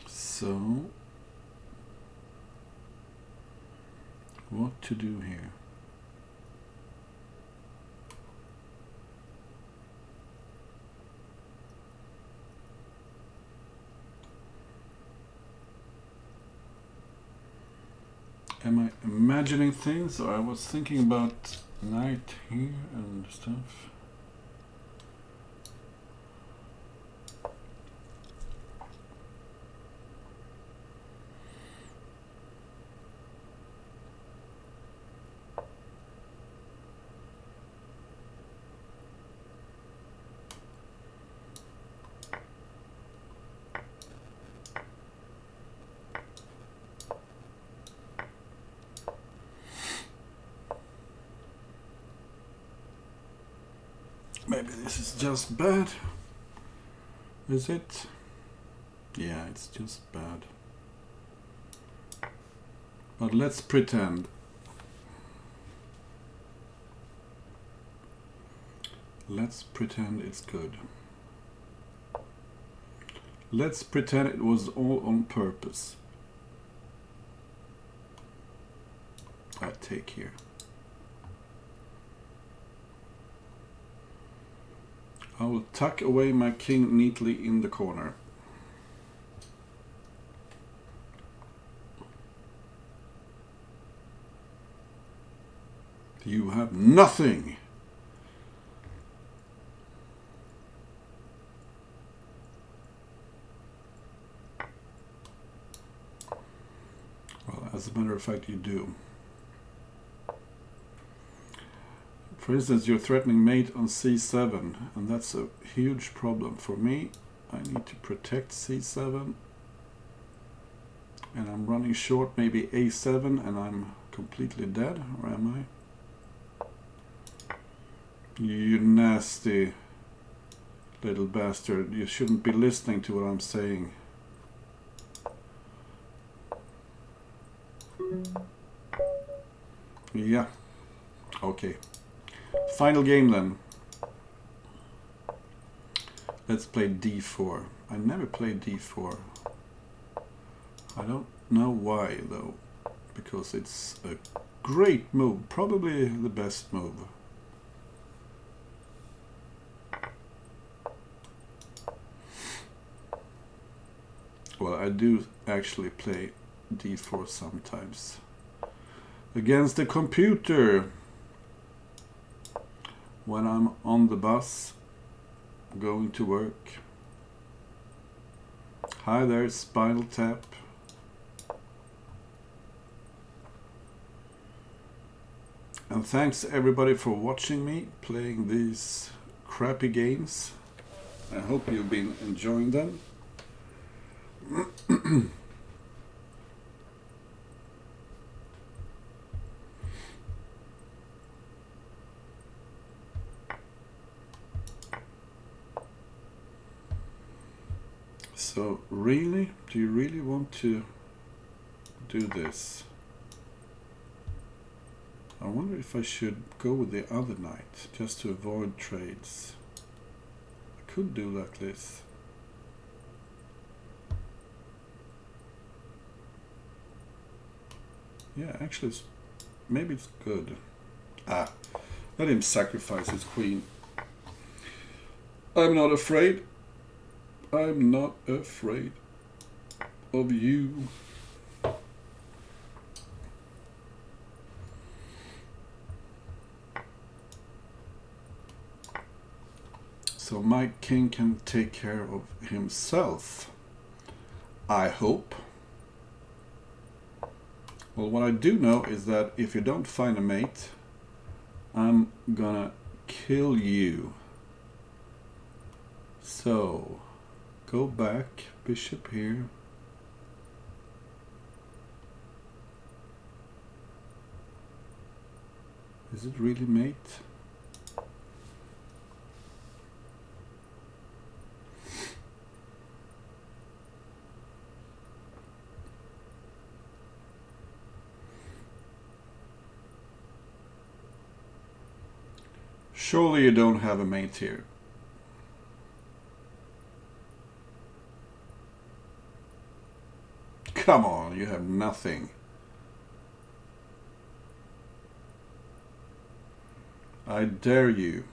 So, what to do here? Am I imagining things, or I was thinking about knight here and stuff? Maybe this is just bad. Is it? Yeah, it's just bad. But let's pretend. Let's pretend it's good. Let's pretend it was all on purpose. I take here. I will tuck away my king neatly in the corner. You have nothing. Well, as a matter of fact, you do. For instance, you're threatening mate on c7, and that's a huge problem for me. I need to protect c7, and I'm running short maybe a7, and I'm completely dead, or am I? You nasty little bastard. You shouldn't be listening to what I'm saying. Yeah. Okay. Final game then. Let's play d4. I never played d4. I don't know why though. Because it's a great move. Probably the best move. Well, I do actually play d4 sometimes. Against the computer. When I'm on the bus, going to work. Hi there, Spinal Tap. And thanks everybody for watching me playing these crappy games. I hope you've been enjoying them. So really, do you really want to do this? I wonder if I should go with the other knight just to avoid trades. I could do like this. Yeah, actually, maybe it's good. Ah, let him sacrifice his queen. I'm not afraid. I'm not afraid of you. So my king can take care of himself, I hope. Well, what I do know is that if you don't find a mate, I'm gonna kill you. So, go back, bishop here. Is it really mate? Surely you don't have a mate here. Come on, you have nothing. I dare you.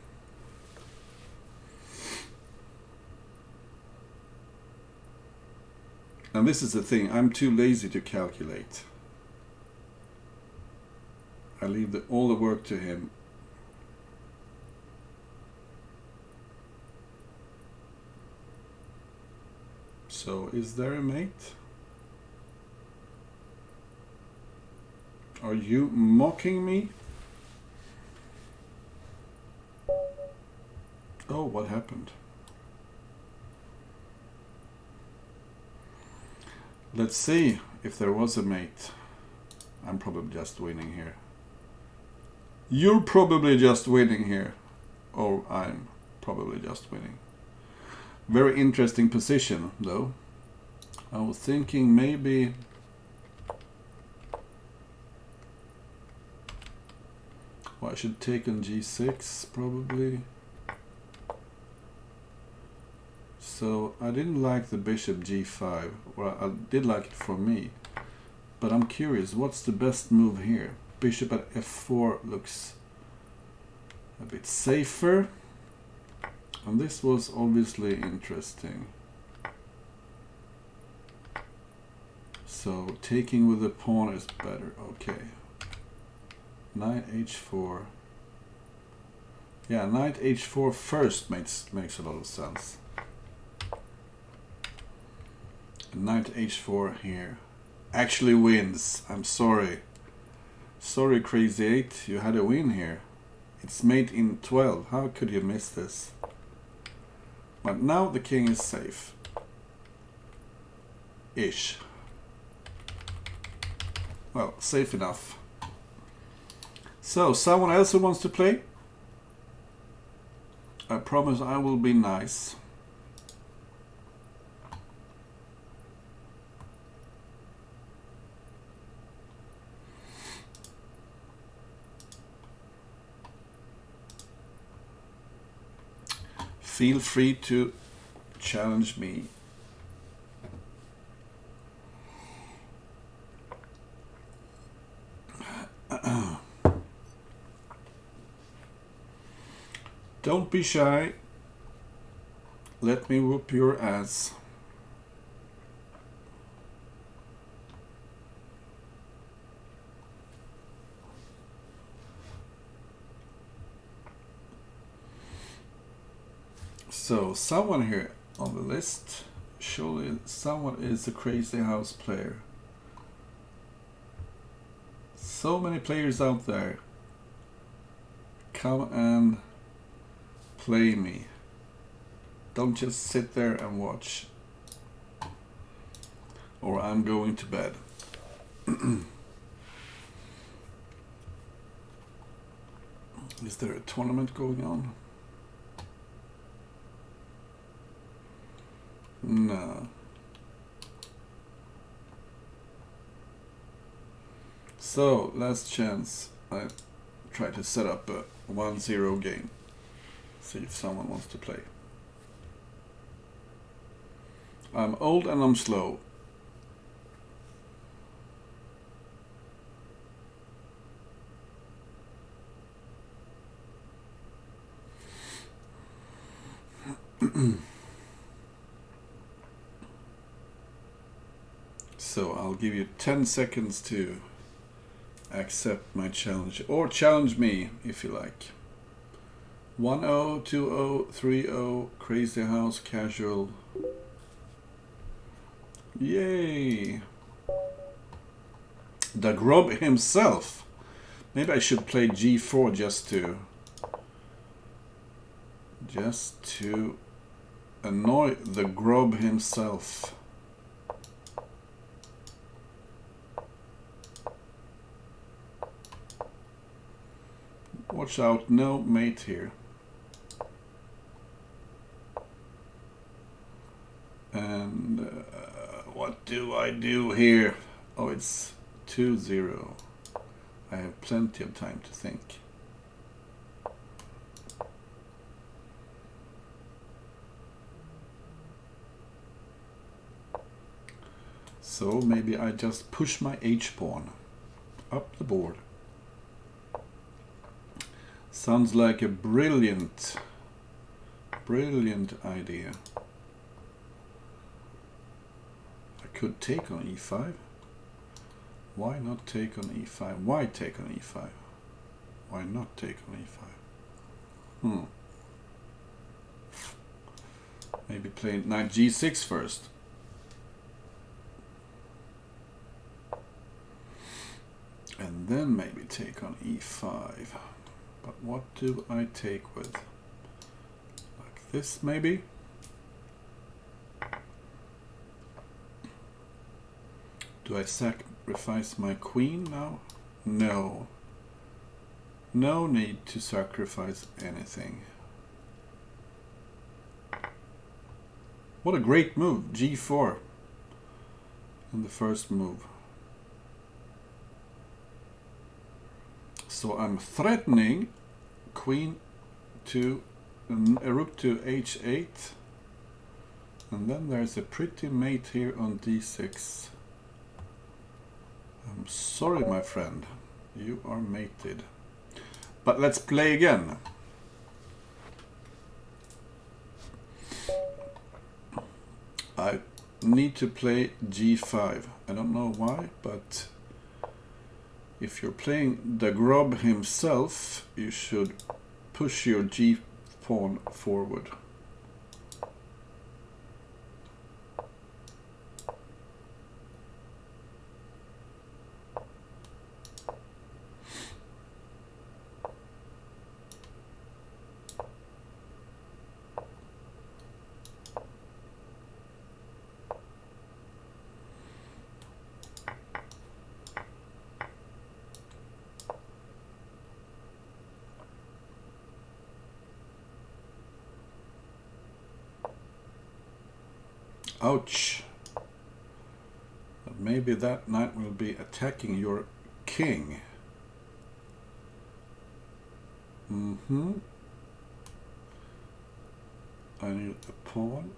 And this is the thing, I'm too lazy to calculate. I leave all the work to him. So, is there a mate? Are you mocking me? Oh, what happened? Let's see if there was a mate. I'm probably just winning here. You're probably just winning here. Or I'm probably just winning. Very interesting position, though. I was thinking maybe... Well, I should take on g6, probably. So, I didn't like the bishop g5. Well, I did like it for me. But I'm curious, what's the best move here? Bishop at f4 looks a bit safer. And this was obviously interesting. So taking with the pawn is better. Okay. Knight h4. Yeah, knight h4 first makes a lot of sense. Knight h4 here actually wins. I'm sorry. Sorry, Crazy 8. You had a win here. It's mate in 12. How could you miss this? But now the king is safe. Ish. Well, safe enough. So, someone else who wants to play? I promise I will be nice. Feel free to challenge me. Don't be shy. Let me whoop your ass. So, someone here on the list, surely someone is a Crazyhouse player. So many players out there. Come and play me. Don't just sit there and watch. Or I'm going to bed. Is there a tournament going on? No. So, last chance. try to set up a 1-0 game. See if someone wants to play. I'm old and I'm slow. So I'll give you 10 seconds to accept my challenge, or challenge me if you like. 1-0, 2-0, 3-0, Crazyhouse Casual. Yay! The Grob himself. Maybe I should play G4 just to annoy the Grob himself. Watch out, no mate here. And what do I do here? Oh, it's 2-0. I have plenty of time to think. So maybe I just push my H-pawn up the board. Sounds like a brilliant idea. I could take on E5. Why not take on E5? Why take on E5? Why not take on E5? Maybe play knight G6 first. And then maybe take on E5. But what do I take with? Like this, maybe? Do I sacrifice my queen now? No. No need to sacrifice anything. What a great move, G4 in the first move. So I'm threatening queen to a rook to H8, and then there's a pretty mate here on D6. I'm sorry, my friend, you are mated. But let's play again. I need to play G5. I don't know why, but if you're playing the Grob himself, you should push your G pawn forward. Ouch. But maybe that knight will be attacking your king. I need a pawn.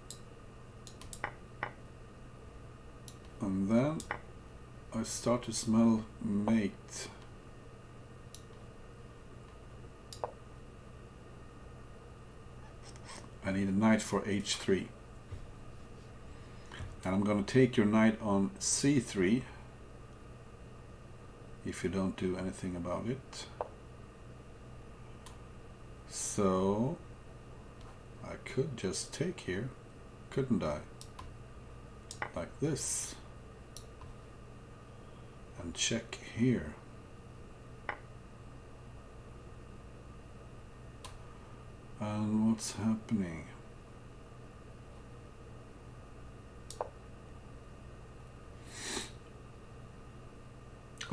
And then I start to smell mate. I need a knight for H3. And I'm going to take your knight on C3 if you don't do anything about it. So I could just take here, couldn't I? Like this. And check here. And what's happening?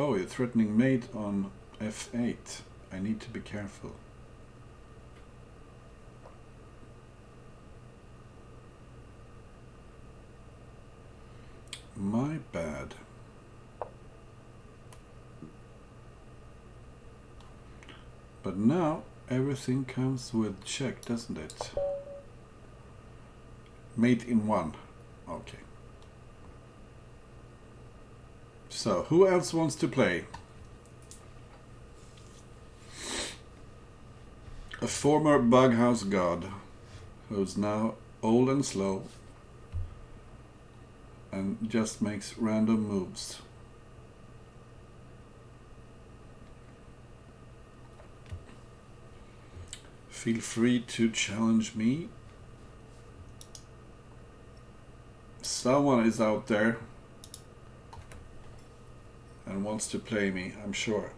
Oh, you're threatening mate on F8. I need to be careful. My bad. But now everything comes with check, doesn't it? Mate in one. Okay. So, who else wants to play? A former bughouse god who's now old and slow and just makes random moves. Feel free to challenge me. Someone is out there and wants to play me, I'm sure.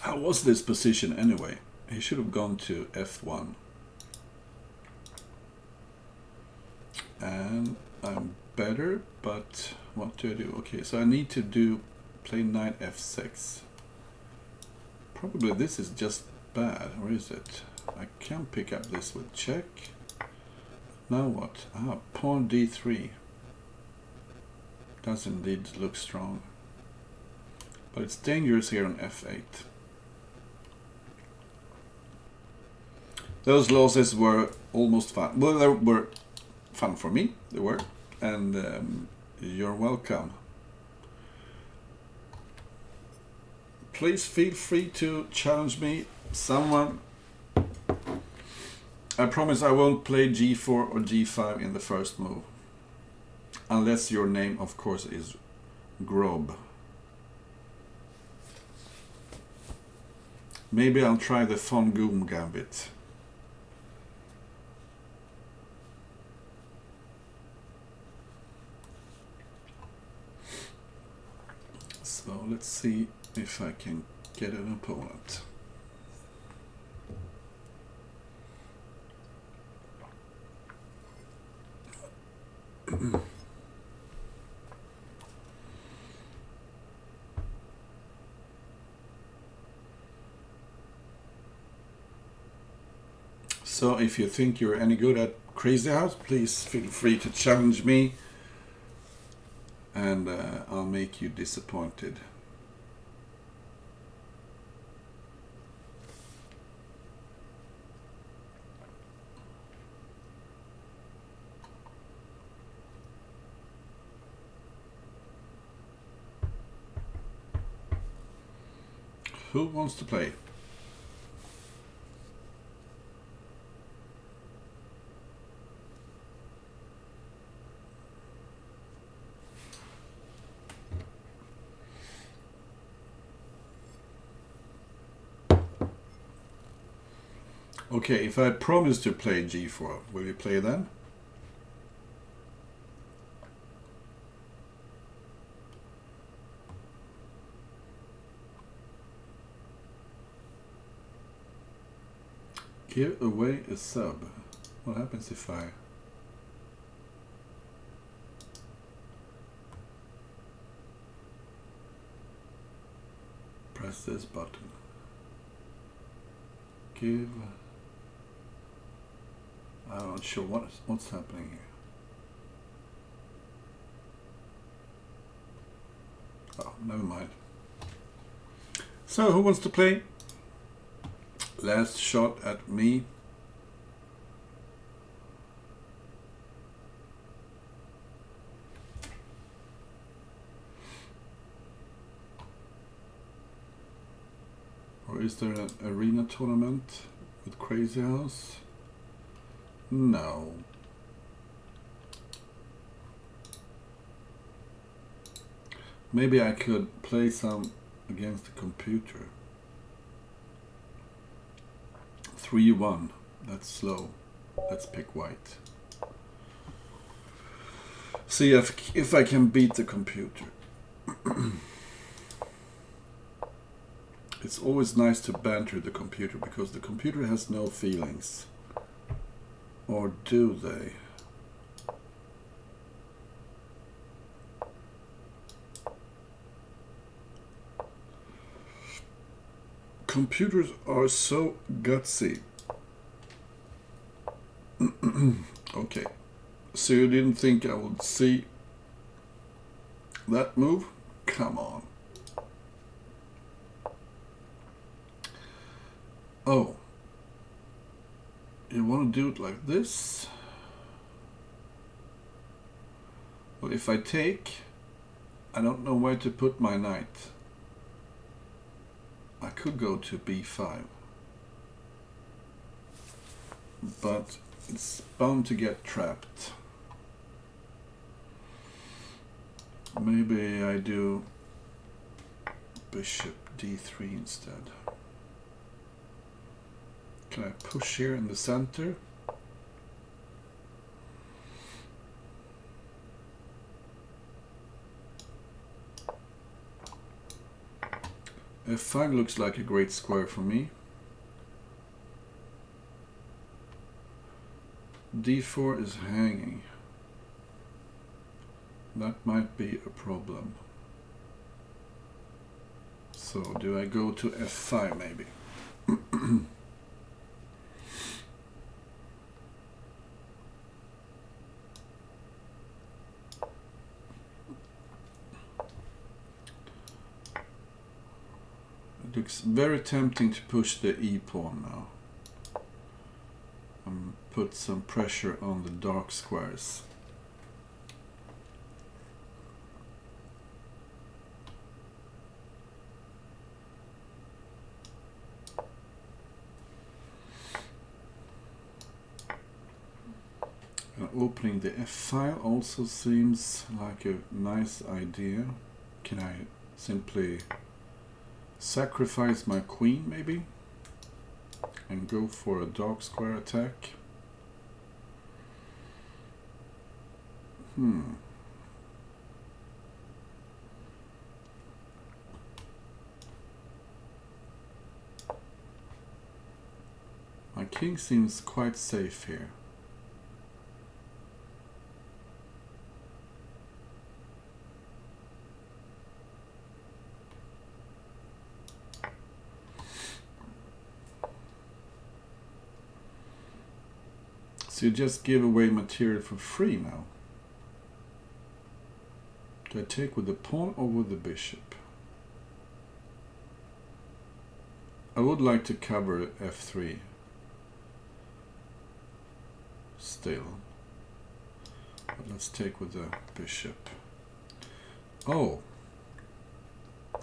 How was this position anyway? He should have gone to F1. And I'm better, but what do I do? Okay, so I need to play knight F6. Probably this is just bad, or is it? I can pick up this with check. Now what? Ah, pawn D3. Does indeed look strong. But it's dangerous here on F8. Those losses were almost fun. Well, they were fun for me. They were. And you're welcome. Please feel free to challenge me. Someone. I promise I won't play G4 or G5 in the first move. Unless your name, of course, is Grob. Maybe I'll try the Von Goom Gambit. So let's see if I can get an opponent. So if you think you're any good at Crazyhouse, please feel free to challenge me and I'll make you disappointed. Who wants to play? Okay, if I promise to play G4, will you play then? Give away a sub. What happens if I... press this button? Give... I'm not sure what's happening here. Oh, never mind. So, who wants to play? Last shot at me. Or is there an arena tournament with Crazyhouse? No. Maybe I could play some against the computer. 3-1. That's slow. Let's pick white. See if I can beat the computer. It's always nice to banter the computer because the computer has no feelings. Or do they? Computers are so gutsy. Okay, so you didn't think I would see that move? Come on. Oh, you want to do it like this? Well, if I take, I don't know where to put my knight. I could go to b5, but it's bound to get trapped. Maybe I do bishop d3 instead. Can I push here in the center? F5 looks like a great square for me. d4 is hanging. That might be a problem. So do I go to f5 maybe? It looks very tempting to push the e pawn now and put some pressure on the dark squares. Opening the F file also seems like a nice idea. Can I simply sacrifice my queen maybe and go for a dark square attack? My king seems quite safe here. So you just give away material for free now. Do I take with the pawn or with the bishop? I would like to cover f3 still. But let's take with the bishop. Oh,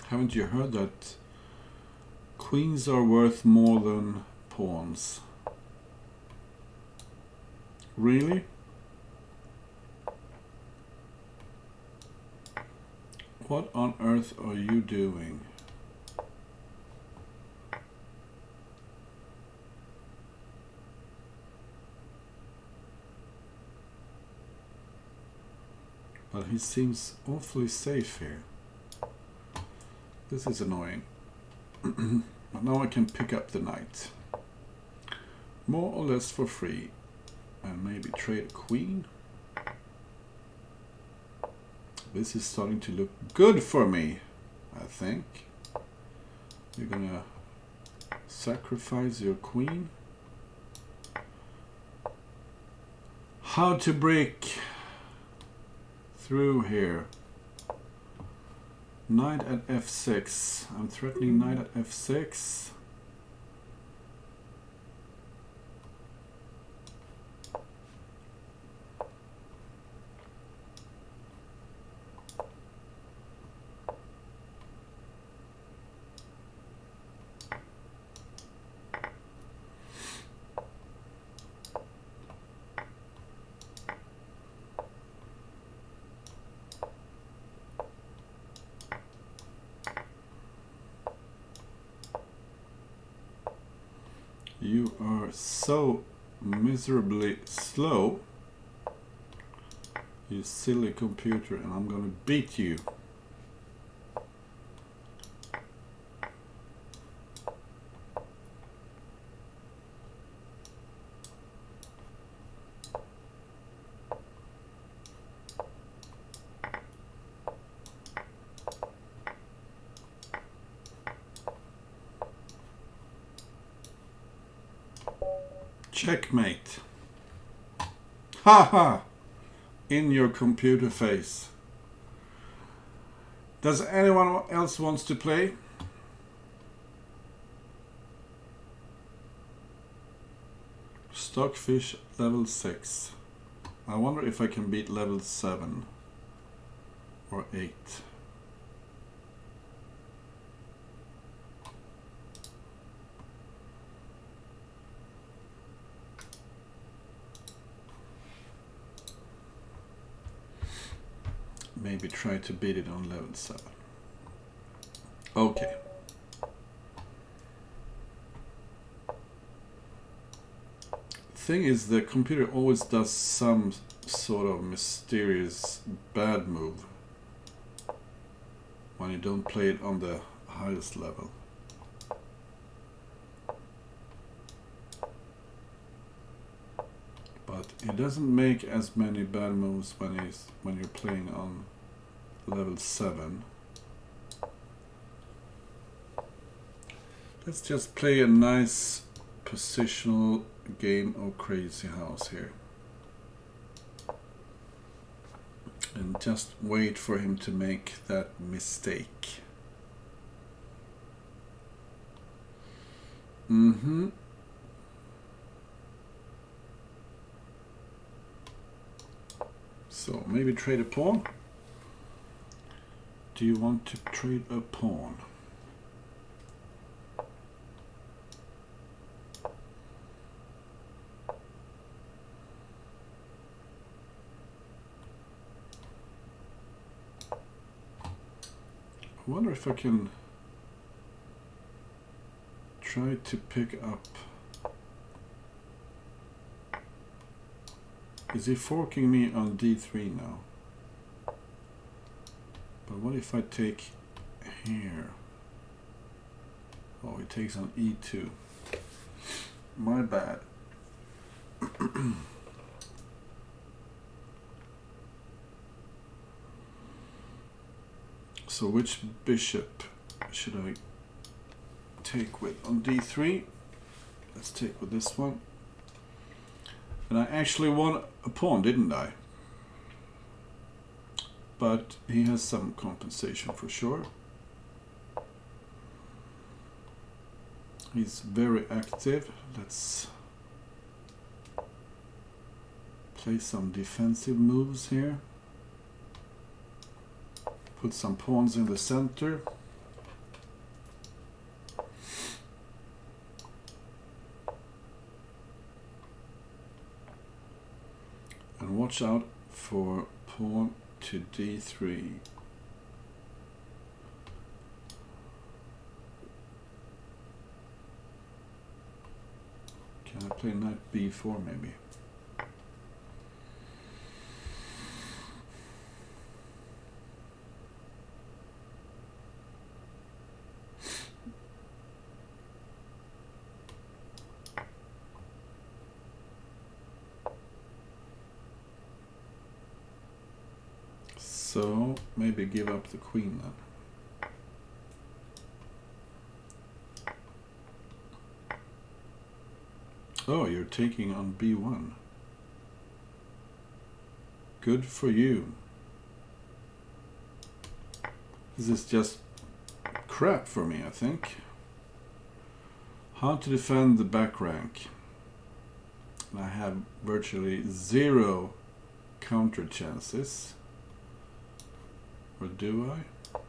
haven't you heard that queens are worth more than pawns? Really? What on earth are you doing? But he seems awfully safe here. This is annoying. But now I can pick up the knight. More or less for free. And maybe trade a queen. This is starting to look good for me, I think. You're gonna sacrifice your queen. How to break through here? Knight at f6. I'm threatening knight at f6. You are so miserably slow, you silly computer, and I'm gonna beat you. Checkmate. Haha! In your computer face. Does anyone else wants to play? Stockfish level 6. I wonder if I can beat level 7 or 8. Maybe try to beat it on level 7. Okay. Thing is, the computer always does some sort of mysterious bad move when you don't play it on the highest level. But it doesn't make as many bad moves when you're playing on level 7. Let's just play a nice positional game of Crazyhouse here. And just wait for him to make that mistake. So maybe trade a pawn. Do you want to trade a pawn? I wonder if I can try to pick up. Is he forking me on d3 now? But what if I take here? Oh, he takes on e2. My bad. So which bishop should I take with on d3? Let's take with this one. And I actually won a pawn, didn't I? But he has some compensation for sure. He's very active. Let's play some defensive moves here. Put some pawns in the center. And watch out for pawn to d3. Can I play knight b4 maybe? So maybe give up the queen then. Oh, you're taking on b1. Good for you. This is just crap for me, I think. How to defend the back rank. I have virtually 0 counter chances. Or do I?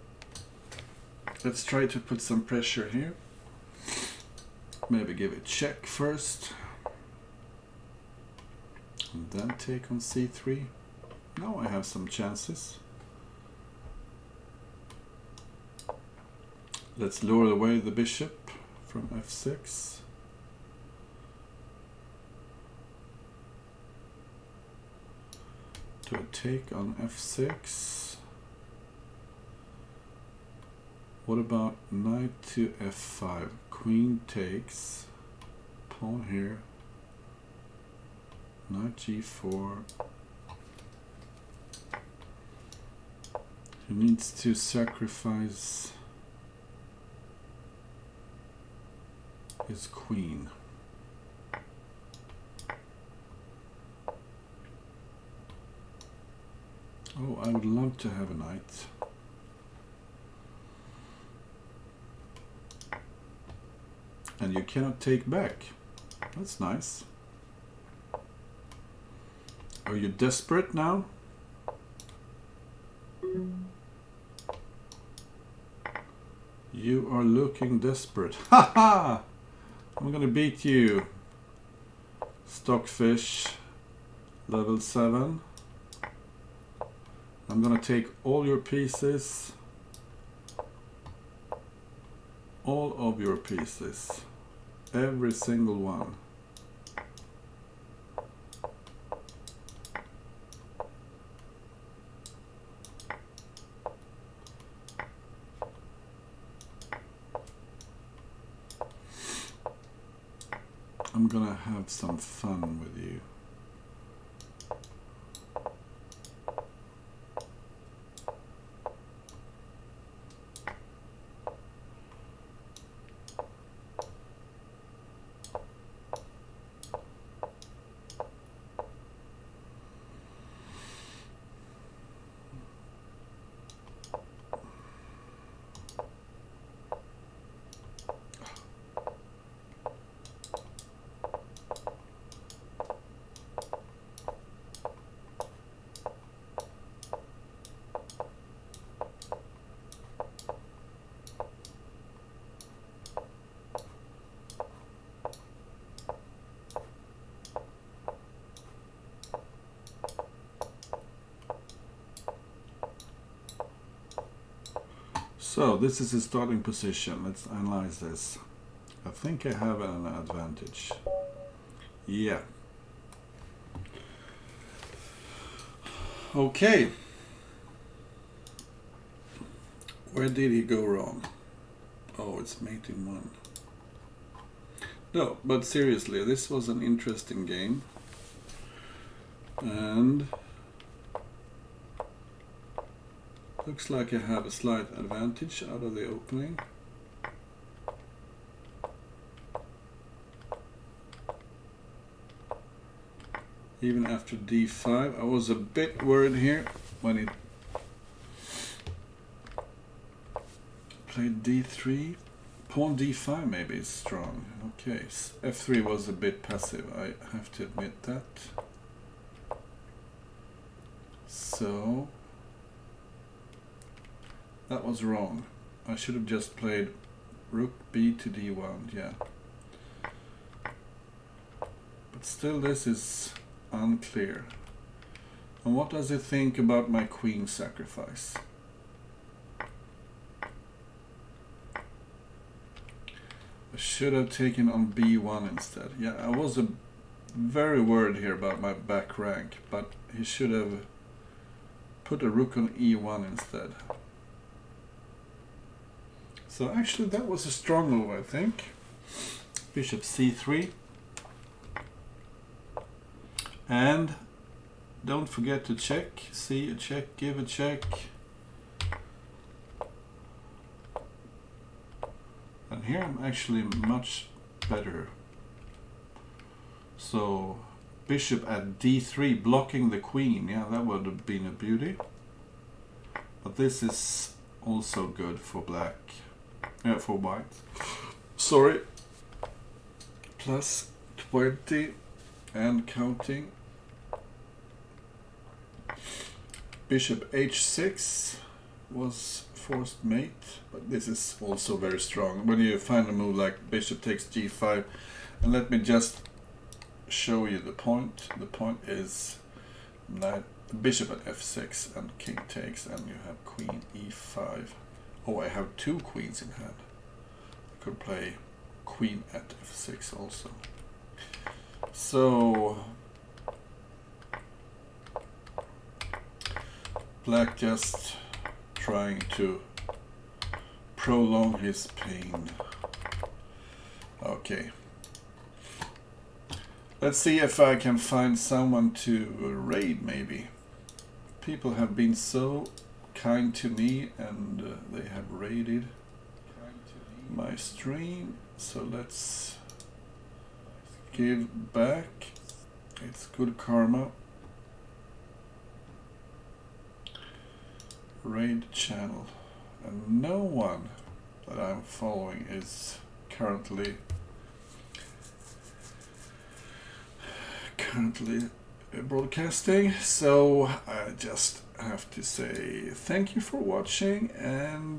Let's try to put some pressure here. Maybe give it check first. And then take on c3. Now I have some chances. Let's lure away the bishop from f6. Do a take on f6. What about knight to f5? Queen takes. Pawn here. Knight g4. He needs to sacrifice his queen. Oh, I would love to have a knight. And you cannot take back. That's nice. Are you desperate now? You are looking desperate. Ha ha! I'm gonna beat you. Stockfish, level 7. I'm gonna take all your pieces. All of your pieces. Every single one. I'm gonna have some fun with you. So this is his starting position. Let's analyze this. I think I have an advantage. Yeah. Okay. Where did he go wrong? Oh, it's mating 1. No, but seriously, this was an interesting game. And looks like I have a slight advantage out of the opening. Even after d5, I was a bit worried here when he played d3. Pawn d5 maybe is strong. Okay, f3 was a bit passive, I have to admit that. So that was wrong. I should have just played rook b to d1, yeah. But still this is unclear. And what does he think about my queen sacrifice? I should have taken on b1 instead. Yeah, I was very worried here about my back rank, but he should have put a rook on e1 instead. So actually that was a strong move, I think. Bishop c3. And don't forget to check. See a check, give a check. And here I'm actually much better. So bishop at d3 blocking the queen. Yeah, that would have been a beauty. But this is also good for black. Yeah, for white. Sorry. Plus 20 and counting. Bishop h6 was forced mate, but this is also very strong. When you find a move like bishop takes g5, and let me just show you the point. The point is knight, bishop at f6 and king takes, and you have queen e5. Oh, I have 2 queens in hand. I could play queen at f6 also. So black just trying to prolong his pain. Okay. Let's see if I can find someone to raid maybe. People have been so kind to me and they have raided my stream. So let's give back. It's good karma. Raid channel. And no one that I'm following is currently broadcasting. So I just have to say thank you for watching, and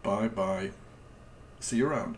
bye bye. See you around.